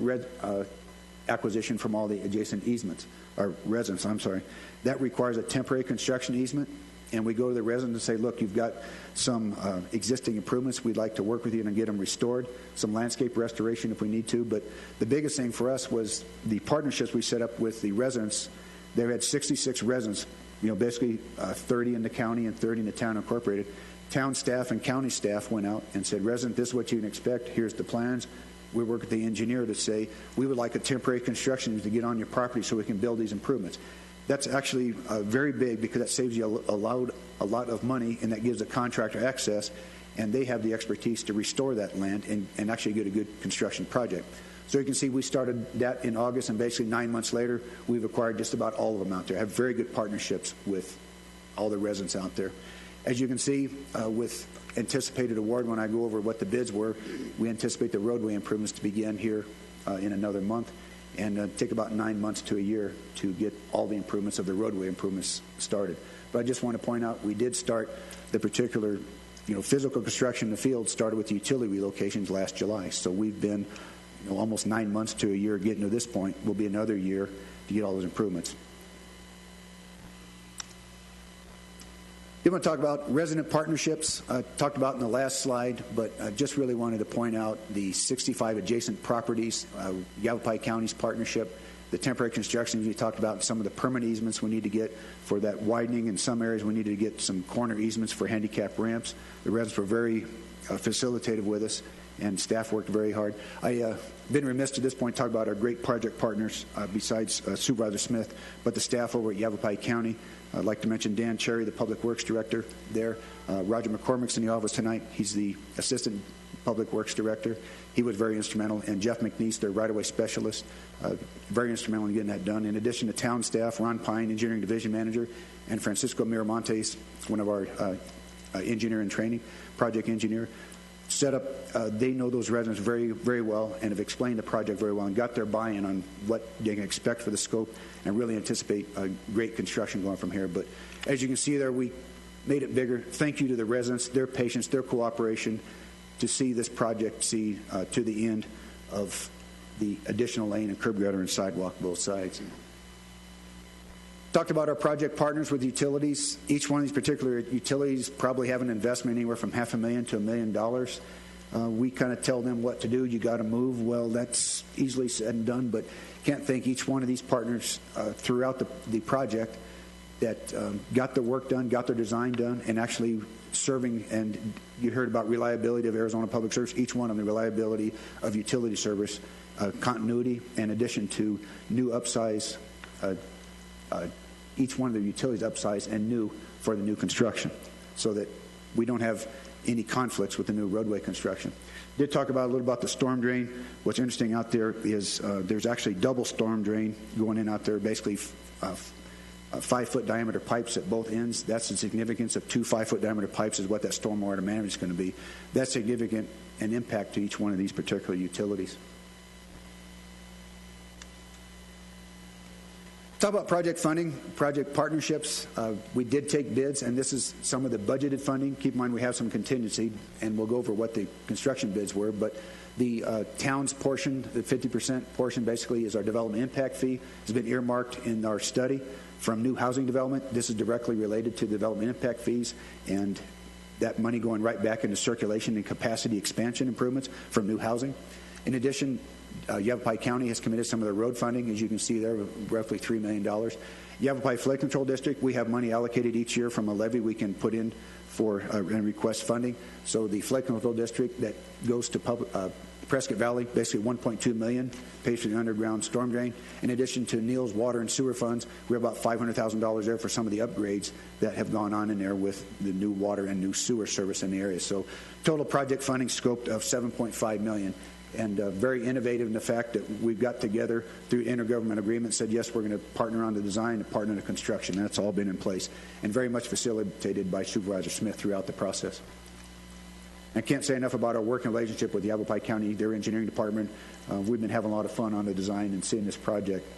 acquisition from all the adjacent easements, or residents, I'm sorry. That requires a temporary construction easement, and we go to the residents and say, look, you've got some existing improvements. We'd like to work with you and get them restored, some landscape restoration if we need to. But the biggest thing for us was the partnerships we set up with the residents. They had 66 residents, basically 30 in the county and 30 in the town incorporated. Town staff and county staff went out and said, resident, this is what you can expect. Here's the plans. We work with the engineer to say, we would like a temporary construction to get on your property so we can build these improvements. That's actually very big, because that saves you a lot of money, and that gives the contractor access, and they have the expertise to restore that land and actually get a good construction project. So you can see we started that in August, and basically 9 months later, we've acquired just about all of them out there. Have very good partnerships with all the residents out there. As you can see, with anticipated award, when I go over what the bids were, we anticipate the roadway improvements to begin here in another month, and take about 9 months to a year to get all the improvements of the roadway improvements started. But I just want to point out, we did start the particular, physical construction in the field started with the utility relocations last July. So we've been almost 9 months to a year getting to this point. Will be another year to get all those improvements. I want to talk about resident partnerships. Talked about in the last slide, but I just really wanted to point out the 65 adjacent properties, Yavapai County's partnership, the temporary construction we talked about, some of the permanent easements we need to get for that widening. In some areas, we need to get some corner easements for handicap ramps. The residents were very facilitative with us, and staff worked very hard. I've been remiss to this point to talk about our great project partners besides Supervisor Smith, but the staff over at Yavapai County. I'd like to mention Dan Cherry, the Public Works Director there. Roger McCormick's in the office tonight. He's the Assistant Public Works Director. He was very instrumental. And Jeff McNeese, their right-of-way specialist, very instrumental in getting that done. In addition to town staff, Ron Pine, Engineering Division Manager, and Francisco Miramontes, one of our engineer in training, project engineer, set up, they know those residents very, very well and have explained the project very well and got their buy-in on what they can expect for the scope and really anticipate great construction going from here. But as you can see there, we made it bigger. Thank you to the residents, their patience, their cooperation to see this project see to the end of the additional lane and curb gutter and sidewalk both sides. Talked about our project partners with utilities. Each one of these particular utilities probably have an investment anywhere from $500,000 to $1 million. We kind of tell them what to do. You got to move. Well, that's easily said and done, but can't thank each one of these partners throughout the project that got their work done, got their design done, and actually serving. And you heard about reliability of Arizona Public Service. Each one of them, the reliability of utility service, continuity, in addition to new upsize. Each one of the utilities upsized and new for the new construction so that we don't have any conflicts with the new roadway construction. Did talk about a little about the storm drain. What's interesting out there is there's actually double storm drain going in out there, basically 5-foot diameter pipes at both ends. That's the significance of 2 5-foot diameter pipes is what that stormwater management is going to be. That's significant and impact to each one of these particular utilities. Talk about project funding, project partnerships. We did take bids, and this is some of the budgeted funding. Keep in mind we have some contingency, and we'll go over what the construction bids were. But the town's portion, the 50% portion, basically is our development impact fee. It's been earmarked in our study from new housing development. This is directly related to development impact fees, and that money going right back into circulation and capacity expansion improvements from new housing. In addition, Yavapai County has committed some of their road funding, as you can see there, roughly $3 million. Yavapai Flood Control District, we have money allocated each year from a levy we can put in for and request funding. So the Flood Control District that goes to Prescott Valley, basically $1.2 million, pays for the underground storm drain. In addition to Neal's water and sewer funds, we have about $500,000 there for some of the upgrades that have gone on in there with the new water and new sewer service in the area. So total project funding scoped of $7.5 million. And very innovative in the fact that we've got together through intergovernmental agreement, said, yes, we're going to partner on the design and partner on the construction. That's all been in place and very much facilitated by Supervisor Smith throughout the process. I can't say enough about our working relationship with the Yavapai County, their engineering department. We've been having a lot of fun on the design and seeing this project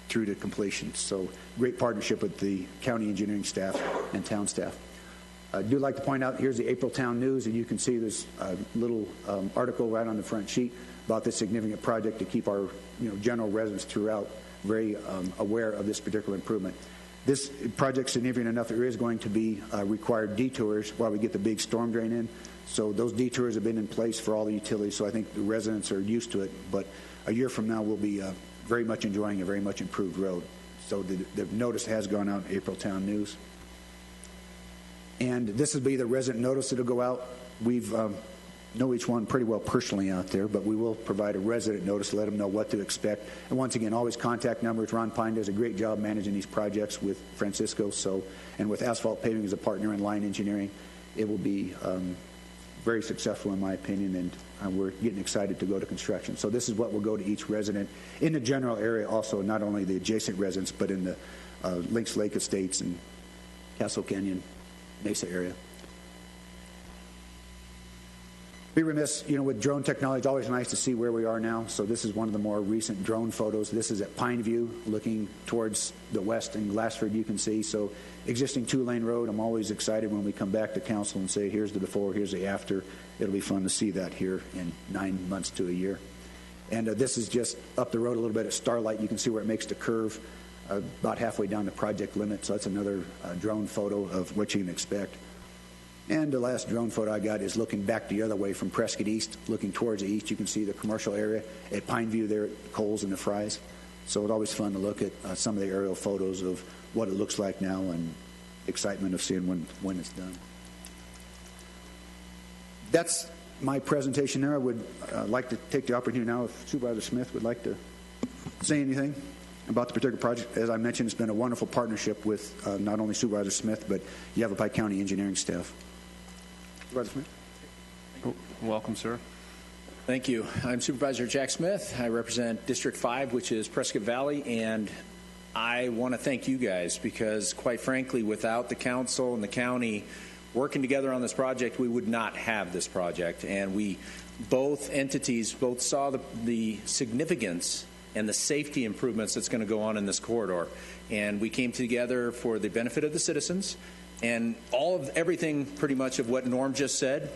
through to completion. So great partnership with the county engineering staff and town staff. I do like to point out, here's the April Town News, and you can see this little article right on the front sheet about this significant project to keep our general residents throughout very aware of this particular improvement. This project's significant enough that there is going to be required detours while we get the big storm drain in. So those detours have been in place for all the utilities, so I think the residents are used to it. But a year from now, we'll be very much enjoying a very much improved road. So the notice has gone out in April Town News. And this will be the resident notice that will go out. We've know each one pretty well personally out there, but we will provide a resident notice to let them know what to expect. And once again, always contact numbers. Ron Pine does a great job managing these projects with Francisco. And with Asphalt Paving as a partner in Line Engineering, it will be very successful in my opinion, and we're getting excited to go to construction. So this is what will go to each resident in the general area also, not only the adjacent residents, but in the Lynx Lake Estates and Castle Canyon Mesa area. Be remiss, with drone technology, it's always nice to see where we are now. So this is one of the more recent drone photos. This is at Pineview, looking towards the west in Glassford, you can see. So existing 2-lane road. I'm always excited when we come back to council and say, here's the before, here's the after. It'll be fun to see that here in 9 months to a year. And this is just up the road a little bit at Starlight. You can see where it makes the curve about halfway down the project limit. So that's another drone photo of what you can expect. And the last drone photo I got is looking back the other way from Prescott East, looking towards the east. You can see the commercial area at Pineview there at Coles and the Fries. So it's always fun to look at some of the aerial photos of what it looks like now and excitement of seeing when it's done. That's my presentation there. I would like to take the opportunity now if Supervisor Smith would like to say anything about the particular project. As I mentioned, it's been a wonderful partnership with not only Supervisor Smith, but Yavapai County engineering staff. Supervisor Smith?
Welcome, sir.
Thank you. I'm Supervisor Jack Smith. I represent District 5, which is Prescott Valley, and I want to thank you guys because, quite frankly, without the council and the county working together on this project, we would not have this project. And both entities saw the significance and the safety improvements that's going to go on in this corridor. And we came together for the benefit of the citizens. And everything pretty much of what Norm just said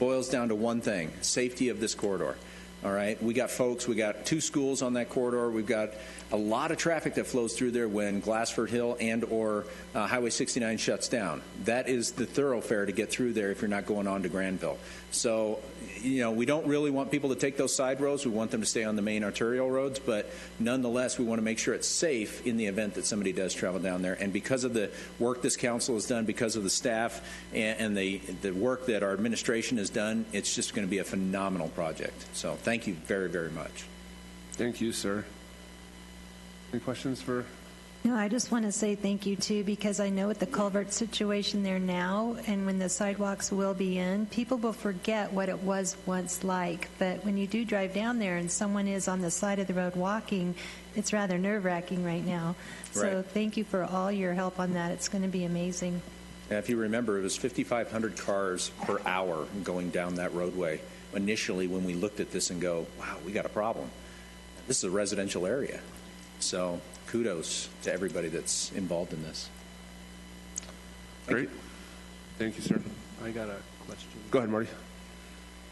boils down to one thing: safety of this corridor. All right, we got 2 schools on that corridor. We've got a lot of traffic that flows through there when Glassford Hill and or Highway 69 shuts down. That is the thoroughfare to get through there if you're not going on to Granville. So, we don't really want people to take those side roads. We want them to stay on the main arterial roads, but nonetheless, we want to make sure it's safe in the event that somebody does travel down there. And because of the work this council has done, because of the staff and the work that our administration has done, it's just going to be a phenomenal project. So thank you very, very much.
Thank you, sir. Any questions for?
No, I just want to say thank you, too, because I know with the culvert situation there now and when the sidewalks will be in, people will forget what it was once like. But when you do drive down there and someone is on the side of the road walking, it's rather nerve-wracking right now. So
Right.
thank you for all your help on that. It's going to be amazing.
And if you remember, it was 5,500 cars per hour going down that roadway initially when we looked at this and go, wow, we got a problem. This is a residential area. So kudos to everybody that's involved in this.
Great. Thank you, sir.
I got a question.
Go ahead, Marty.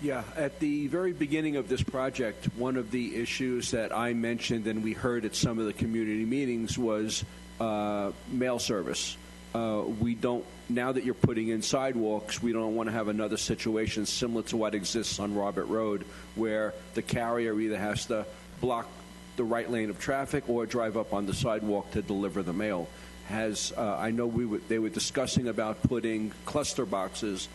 Yeah, at the very beginning of this project, one of the issues that I mentioned and we heard at some of the community meetings was mail service. We don't, now that you're putting in sidewalks, we don't want to have another situation similar to what exists on Robert Road, where the carrier either has to block the right lane of traffic or drive up on the sidewalk to deliver the mail. I know they were discussing about putting cluster boxes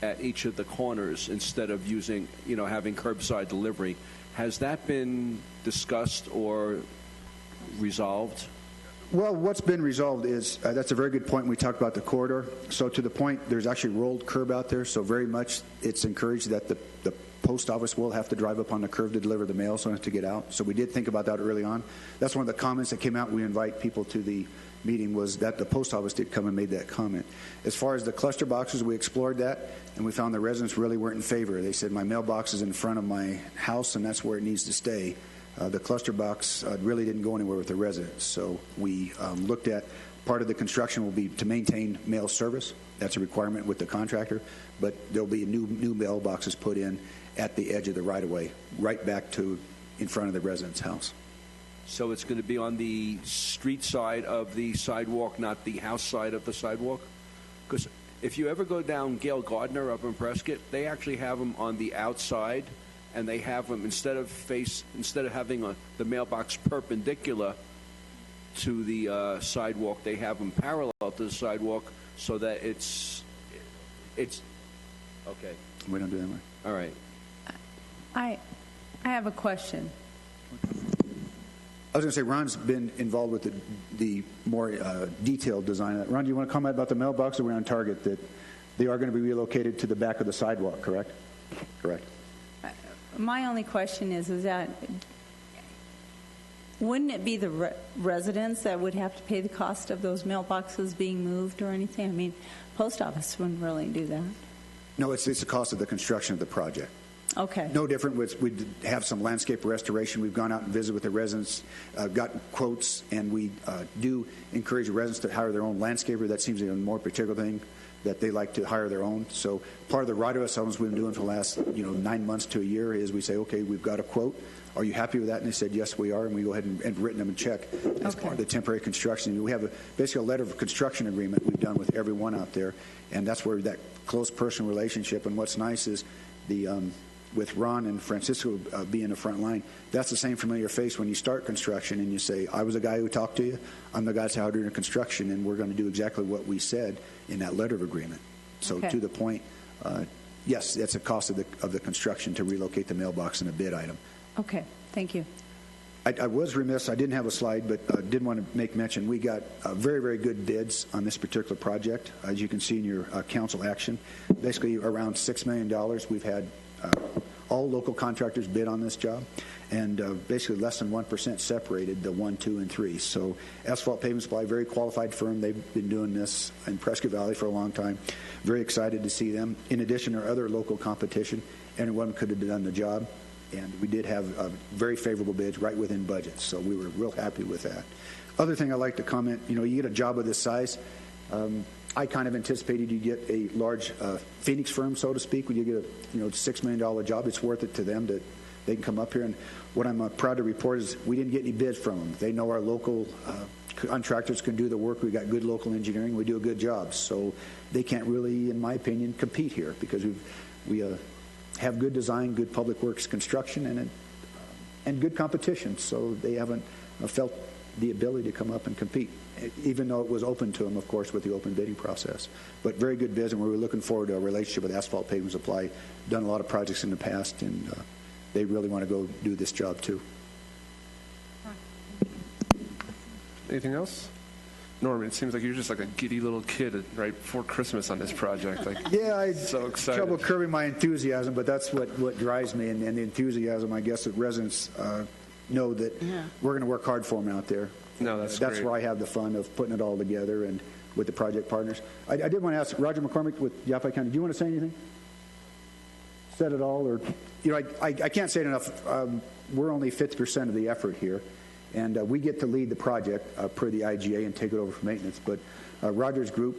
at each of the corners instead of having curbside delivery. Has that been discussed or resolved?
Well, what's been resolved is, that's a very good point when we talked about the corridor. So to the point, there's actually rolled curb out there, so very much it's encouraged that the post office will have to drive up on the curb to deliver the mail so they have to get out. So we did think about that early on. That's one of the comments that came out. We invite people to the meeting was that the post office did come and made that comment. As far as the cluster boxes, we explored that, and we found the residents really weren't in favor. They said, my mailbox is in front of my house, and that's where it needs to stay. The cluster box really didn't go anywhere with the residents. So we looked at part of the construction will be to maintain mail service. That's a requirement with the contractor, but there'll be new mailboxes put in at the edge of the right-of-way, right back to in front of the resident's house.
So it's going to be on the street side of the sidewalk, not the house side of the sidewalk? Because if you ever go down Gail Gardner up in Prescott, they actually have them on the outside, and they have them instead of having the mailbox perpendicular to the sidewalk, they have them parallel to the sidewalk so that it's okay.
We don't do that way.
All right.
I have a question.
I was going to say, Ron's been involved with the more detailed design of that. Ron, do you want to comment about the mailbox, or are we on target that they are going to be relocated to the back of the sidewalk, correct? Correct.
My only question is that wouldn't it be the residents that would have to pay the cost of those mailboxes being moved or anything? I mean, post office wouldn't really do that.
No, it's the cost of the construction of the project.
Okay.
No different with, we have some landscape restoration. We've gone out and visited with the residents, gotten quotes, and we do encourage residents to hire their own landscaper. That seems to be a more particular thing, that they like to hire their own. So part of the right of us we've been doing for the last 9 months to a year is we say, okay, we've got a quote. Are you happy with that? And they said, yes, we are. And we go ahead and written them a check as part of the temporary construction. We have basically a letter of construction agreement we've done with everyone out there. And that's where that close personal relationship. And what's nice is the with Ron and Francisco being the front line, that's the same familiar face when you start construction and you say, I was the guy who talked to you, I'm the guy that's out here in construction, and we're going to do exactly what we said in that letter of agreement. So
Okay.
to the point, yes, that's a cost of the construction to relocate the mailbox and a bid item.
Okay, thank you.
I was remiss, I didn't have a slide, but did want to make mention, we got very, very good bids on this particular project, as you can see in your council action. Basically, around $6 million. We've had all local contractors bid on this job, and basically less than 1% separated the 1, 2, and 3. So Asphalt Pavement Supply, very qualified firm. They've been doing this in Prescott Valley for a long time. Very excited to see them. In addition, our other local competition, anyone could have done the job. And we did have very favorable bids right within budget, so we were real happy with that. Other thing I'd like to comment, you get a job of this size. I kind of anticipated you get a large Phoenix firm, so to speak, when you get a $6 million job. It's worth it to them that they can come up here. And what I'm proud to report is we didn't get any bids from them. They know our local contractors can do the work. We got good local engineering. We do a good job. So they can't really, in my opinion, compete here because we have good design, good public works construction, and good competition. So they haven't felt the ability to come up and compete, even though it was open to them, of course, with the open bidding process. But very good bids, and we were looking forward to a relationship with Asphalt Pavement Supply. Done a lot of projects in the past, and they really want to go do this job too.
Anything else? Norman, it seems like you're just like a giddy little kid right before Christmas on this project.
Yeah, I
so excited.
Trouble curbing my enthusiasm, but that's what drives me, and the enthusiasm, I guess, that residents know that we're going to work hard for them out there.
No, that's
great.
where
I have the fun of putting it all together and with the project partners. I did want to ask Roger McCormick with Yavapai County, do you want to say anything? Said it all? Or I can't say it enough. We're only 50% of the effort here. And we get to lead the project per the IGA and take it over for maintenance. But Roger's group,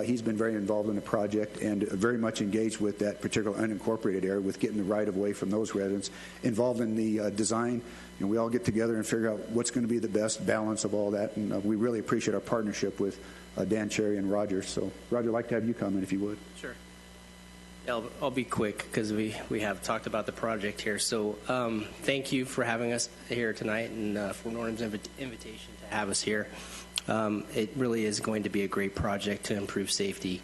he's been very involved in the project and very much engaged with that particular unincorporated area with getting the right-of-way from those residents, involved in the design. We all get together and figure out what's going to be the best balance of all that. And we really appreciate our partnership with Dan Cherry and Roger. So, Roger, I'd like to have you comment if you would.
Sure. I'll be quick because we have talked about the project here. So thank you for having us here tonight and for Norm's invitation to have us here. It really is going to be a great project to improve safety.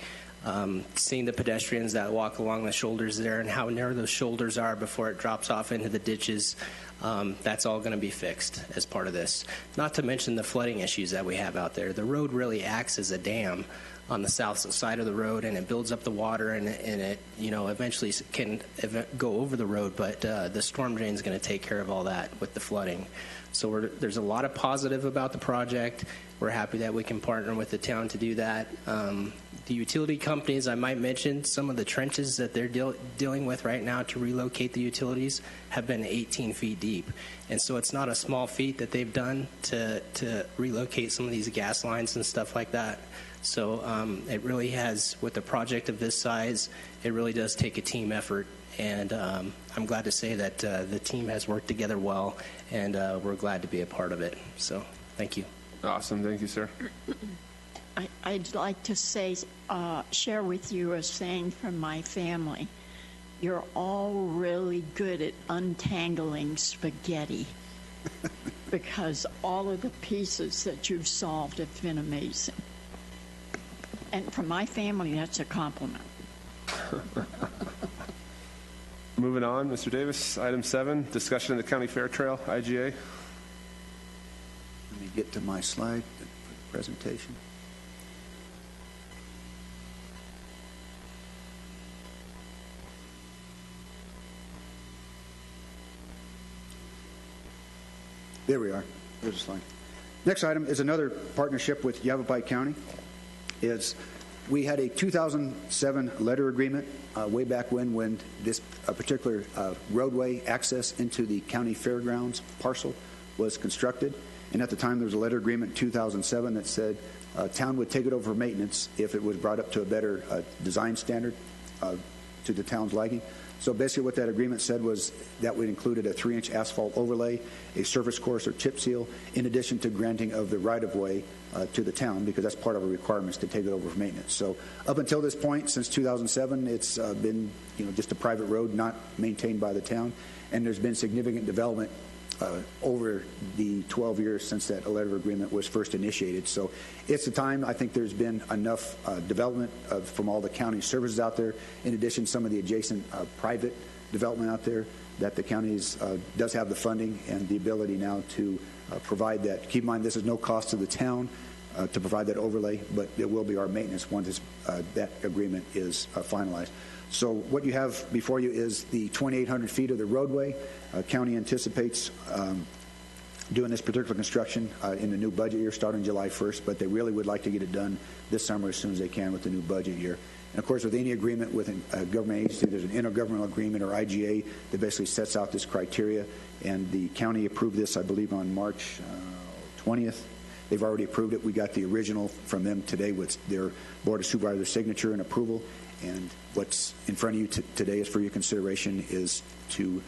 Seeing the pedestrians that walk along the shoulders there and how narrow those shoulders are before it drops off into the ditches, that's all going to be fixed as part of this. Not to mention the flooding issues that we have out there. The road really acts as a dam on the south side of the road, and it builds up the water, and it eventually can go over the road, but the storm drain is going to take care of all that with the flooding. So there's a lot of positive about the project. We're happy that we can partner with the town to do that. The utility companies, I might mention, some of the trenches that they're dealing with right now to relocate the utilities have been 18 feet deep. And so it's not a small feat that they've done to relocate some of these gas lines and stuff like that. So it really has, with a project of this size, it really does take a team effort. And I'm glad to say that the team has worked together well, and we're glad to be a part of it. So thank you.
Awesome. Thank you, sir.
I'd like to say, share with you a saying from my family. You're all really good at untangling spaghetti because all of the pieces that you've solved have been amazing. And from my family, that's a compliment.
Moving on, Mr. Davis, item 7, discussion of the County Fair Trail, IGA.
Let me get to my slide for the presentation. There we are. There's a slide. Next item is another partnership with Yavapai County. We had a 2007 letter agreement way back when this particular roadway access into the county fairgrounds parcel was constructed. And at the time, there was a letter agreement in 2007 that said town would take it over for maintenance if it was brought up to a better design standard to the town's liking. So basically what that agreement said was that we included a 3-inch asphalt overlay, a surface course or chip seal, in addition to granting of the right-of-way to the town, because that's part of our requirements to take it over for maintenance. So up until this point, since 2007, it's been just a private road, not maintained by the town, and there's been significant development over the 12 years since that letter of agreement was first initiated. So it's the time. I think there's been enough development from all the county services out there, in addition some of the adjacent private development out there, that the counties does have the funding and the ability now to provide that. Keep in mind, this is no cost to the town to provide that overlay, but it will be our maintenance once that agreement is finalized. So what you have before you is the 2,800 feet of the roadway. County anticipates doing this particular construction in the new budget year starting July 1st, but they really would like to get it done this summer as soon as they can with the new budget year. And of course, with any agreement with a government agency, there's an intergovernmental agreement, or IGA, that basically sets out this criteria. And the county approved this, I believe, on March 20th. They've already approved it. We got the original from them today with their Board of Supervisors signature and approval. And what's in front of you today is for your consideration is to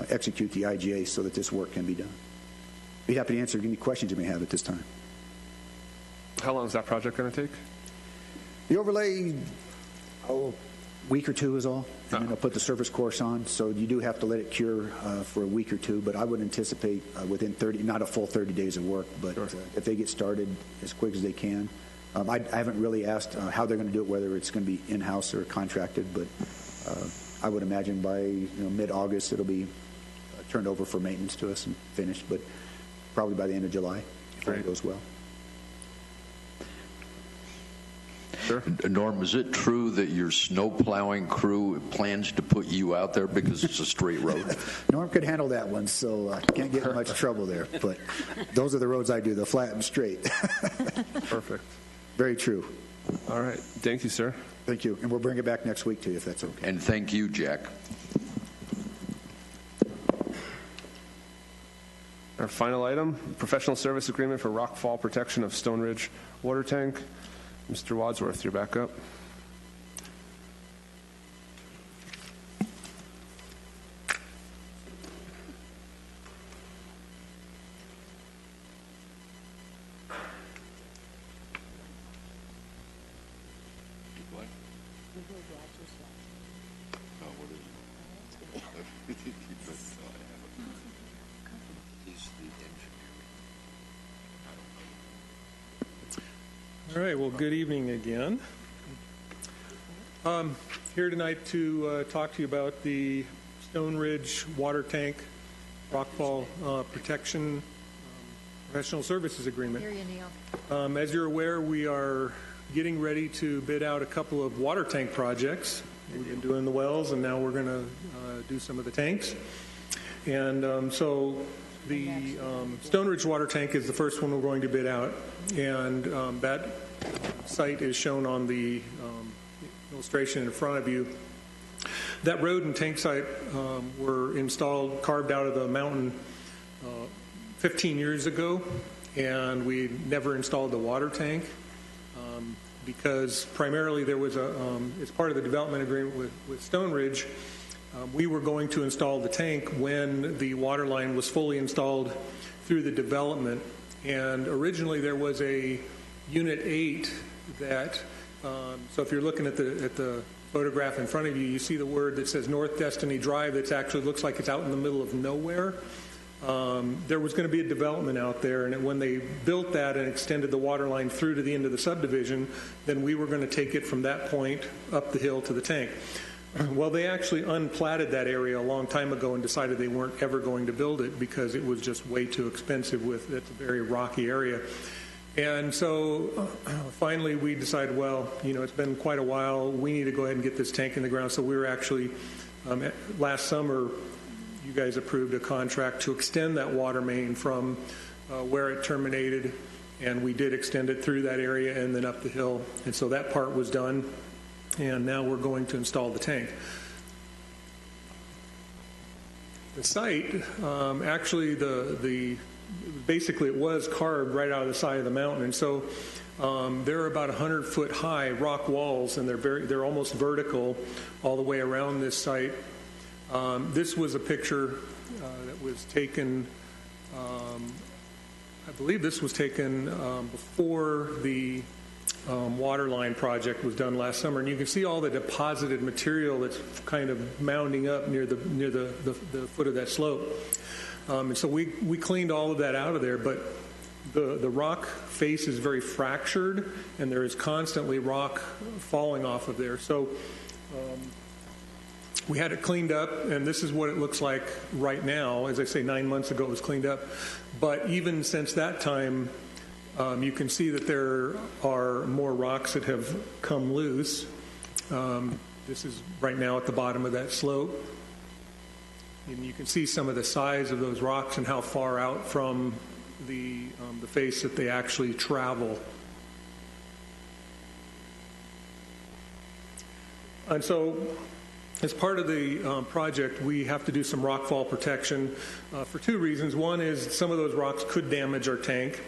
execute the IGA so that this work can be done. Be happy to answer any questions you may have at this time.
How long is that project going to take?
The overlay, a week or two is all, and then they'll put the surface course on. So you do have to let it cure for a week or two, but I would anticipate within 30, not a full 30 days of work, but if they get started as quick as they can. I haven't really asked how they're going to do it, whether it's going to be in-house or contracted, but I would imagine by mid-August it'll be turned over for maintenance to us and finished, but probably by the end of July, if it goes well.
Sure.
Norm, is it true that your snow plowing crew plans to put you out there because it's a straight road?
Norm could handle that one, so I can't get in much trouble there. But those are the roads I do, the flat and straight.
Perfect.
Very true.
All right. Thank you, sir.
Thank you. And we'll bring it back next week to you if that's okay.
And thank you, Jack.
Our final item, professional service agreement for rockfall protection of Stone Ridge water tank. Mr. Wadsworth, you're back up.
All right, well, good evening again. Here tonight to talk to you about the Stone Ridge water tank rockfall protection professional services agreement.
Here you, Neil.
As you're aware, we are getting ready to bid out a couple of water tank projects. We've been doing the wells, and now we're going to do some of the tanks. And so the Stone Ridge water tank is the first one we're going to bid out, and that site is shown on the illustration in front of you. That road and tank site were installed, carved out of the mountain 15 years ago, and we never installed the water tank because primarily there was as part of the development agreement with Stone Ridge, we were going to install the tank when the water line was fully installed through the development. And originally there was a Unit 8 that, so if you're looking at the photograph in front of you, you see the word that says North Destiny Drive that actually looks like it's out in the middle of nowhere. There was going to be a development out there, and when they built that and extended the water line through to the end of the subdivision, then we were going to take it from that point up the hill to the tank. Well, they actually unplatted that area a long time ago and decided they weren't ever going to build it because it was just way too expensive. It's a very rocky area. And so finally we decided, well, it's been quite a while. We need to go ahead and get this tank in the ground. So we were actually, last summer, you guys approved a contract to extend that water main from where it terminated, and we did extend it through that area and then up the hill. And so that part was done, and now we're going to install the tank. The site, actually, basically it was carved right out of the side of the mountain, and so there are about 100-foot high rock walls, and they're almost vertical all the way around this site. This was a picture that was taken, I believe this was taken before the water line project was done last summer, and you can see all the deposited material that's kind of mounding up near the foot of that slope. And so we cleaned all of that out of there, but the rock face is very fractured, and there is constantly rock falling off of there. So we had it cleaned up, and this is what it looks like right now. As I say, 9 months ago it was cleaned up. But even since that time, you can see that there are more rocks that have come loose. This is right now at the bottom of that slope. And you can see some of the size of those rocks and how far out from the face that they actually travel. And so, as part of the project, we have to do some rockfall protection for two reasons. One is some of those rocks could damage our tank.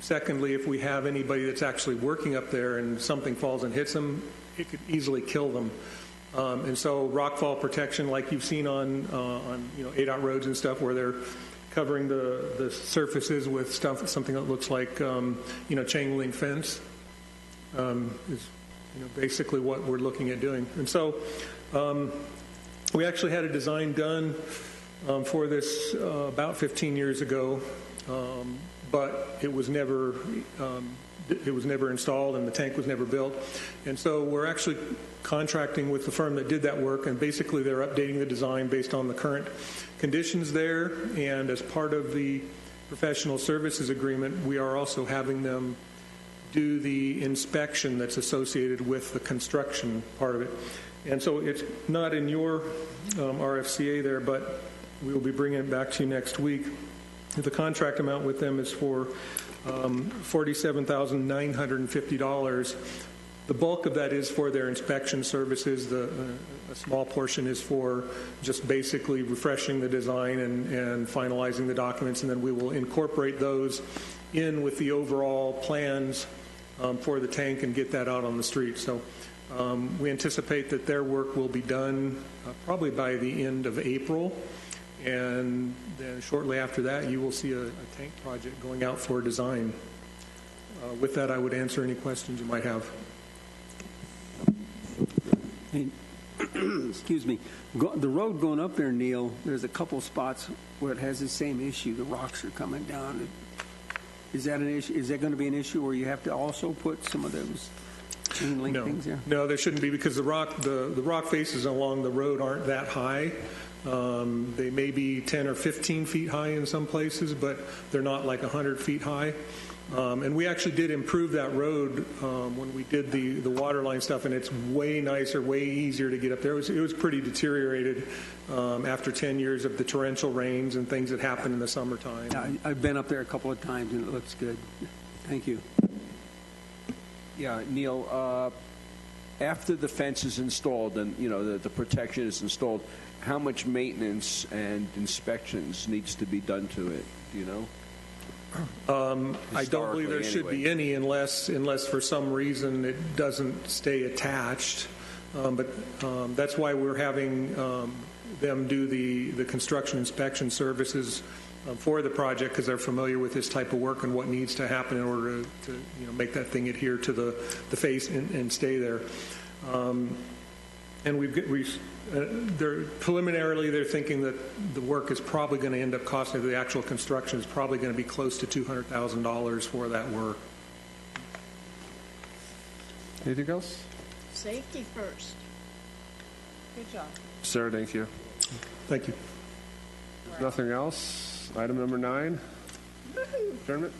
Secondly, if we have anybody that's actually working up there and something falls and hits them, it could easily kill them. And so rockfall protection, like you've seen on ADOT roads and stuff, where they're covering the surfaces with something that looks like chain link fence, is basically what we're looking at doing. And so we actually had a design done for this about 15 years ago, but it was never installed, and the tank was never built. And so we're actually contracting with the firm that did that work, and basically they're updating the design based on the current conditions there. And as part of the professional services agreement, we are also having them do the inspection that's associated with the construction part of it. And so it's not in your RFCA there, but we will be bringing it back to you next week. The contract amount with them is for $47,950. The bulk of that is for their inspection services. A small portion is for just basically refreshing the design and finalizing the documents, and then we will incorporate those in with the overall plans for the tank and get that out on the street. So we anticipate that their work will be done probably by the end of April. And then shortly after that, you will see a tank project going out for design. With that, I would answer any questions you might have.
Hey, excuse me. The road going up there, Neil, there's a couple spots where it has the same issue. The rocks are coming down. Is that an issue? Is that going to be an issue where you have to also put some of those chain link things there?
No, there shouldn't be, because the rock faces along the road aren't that high. They may be 10 or 15 feet high in some places, but they're not like 100 feet high. And we actually did improve that road when we did the water line stuff, and it's way nicer, way easier to get up there. It was pretty deteriorated after 10 years of the torrential rains and things that happen in the summertime.
Yeah, I've been up there a couple of times, and it looks good. Thank you.
Yeah, Neil, after the fence is installed and the protection is installed, how much maintenance and inspections needs to be done to it? Do you know?
I don't believe there should be any unless for some reason it doesn't stay attached. But that's why we're having them do the construction inspection services for the project, because they're familiar with this type of work and what needs to happen in order to make that thing adhere to the face and stay there. And preliminarily they're thinking that the work is probably going to end up costing, the actual construction is probably going to be close to $200,000 for that work.
Anything else?
Safety first.
Good job.
Sir, thank you.
Thank you.
Nothing else. Item number 9, adjournment.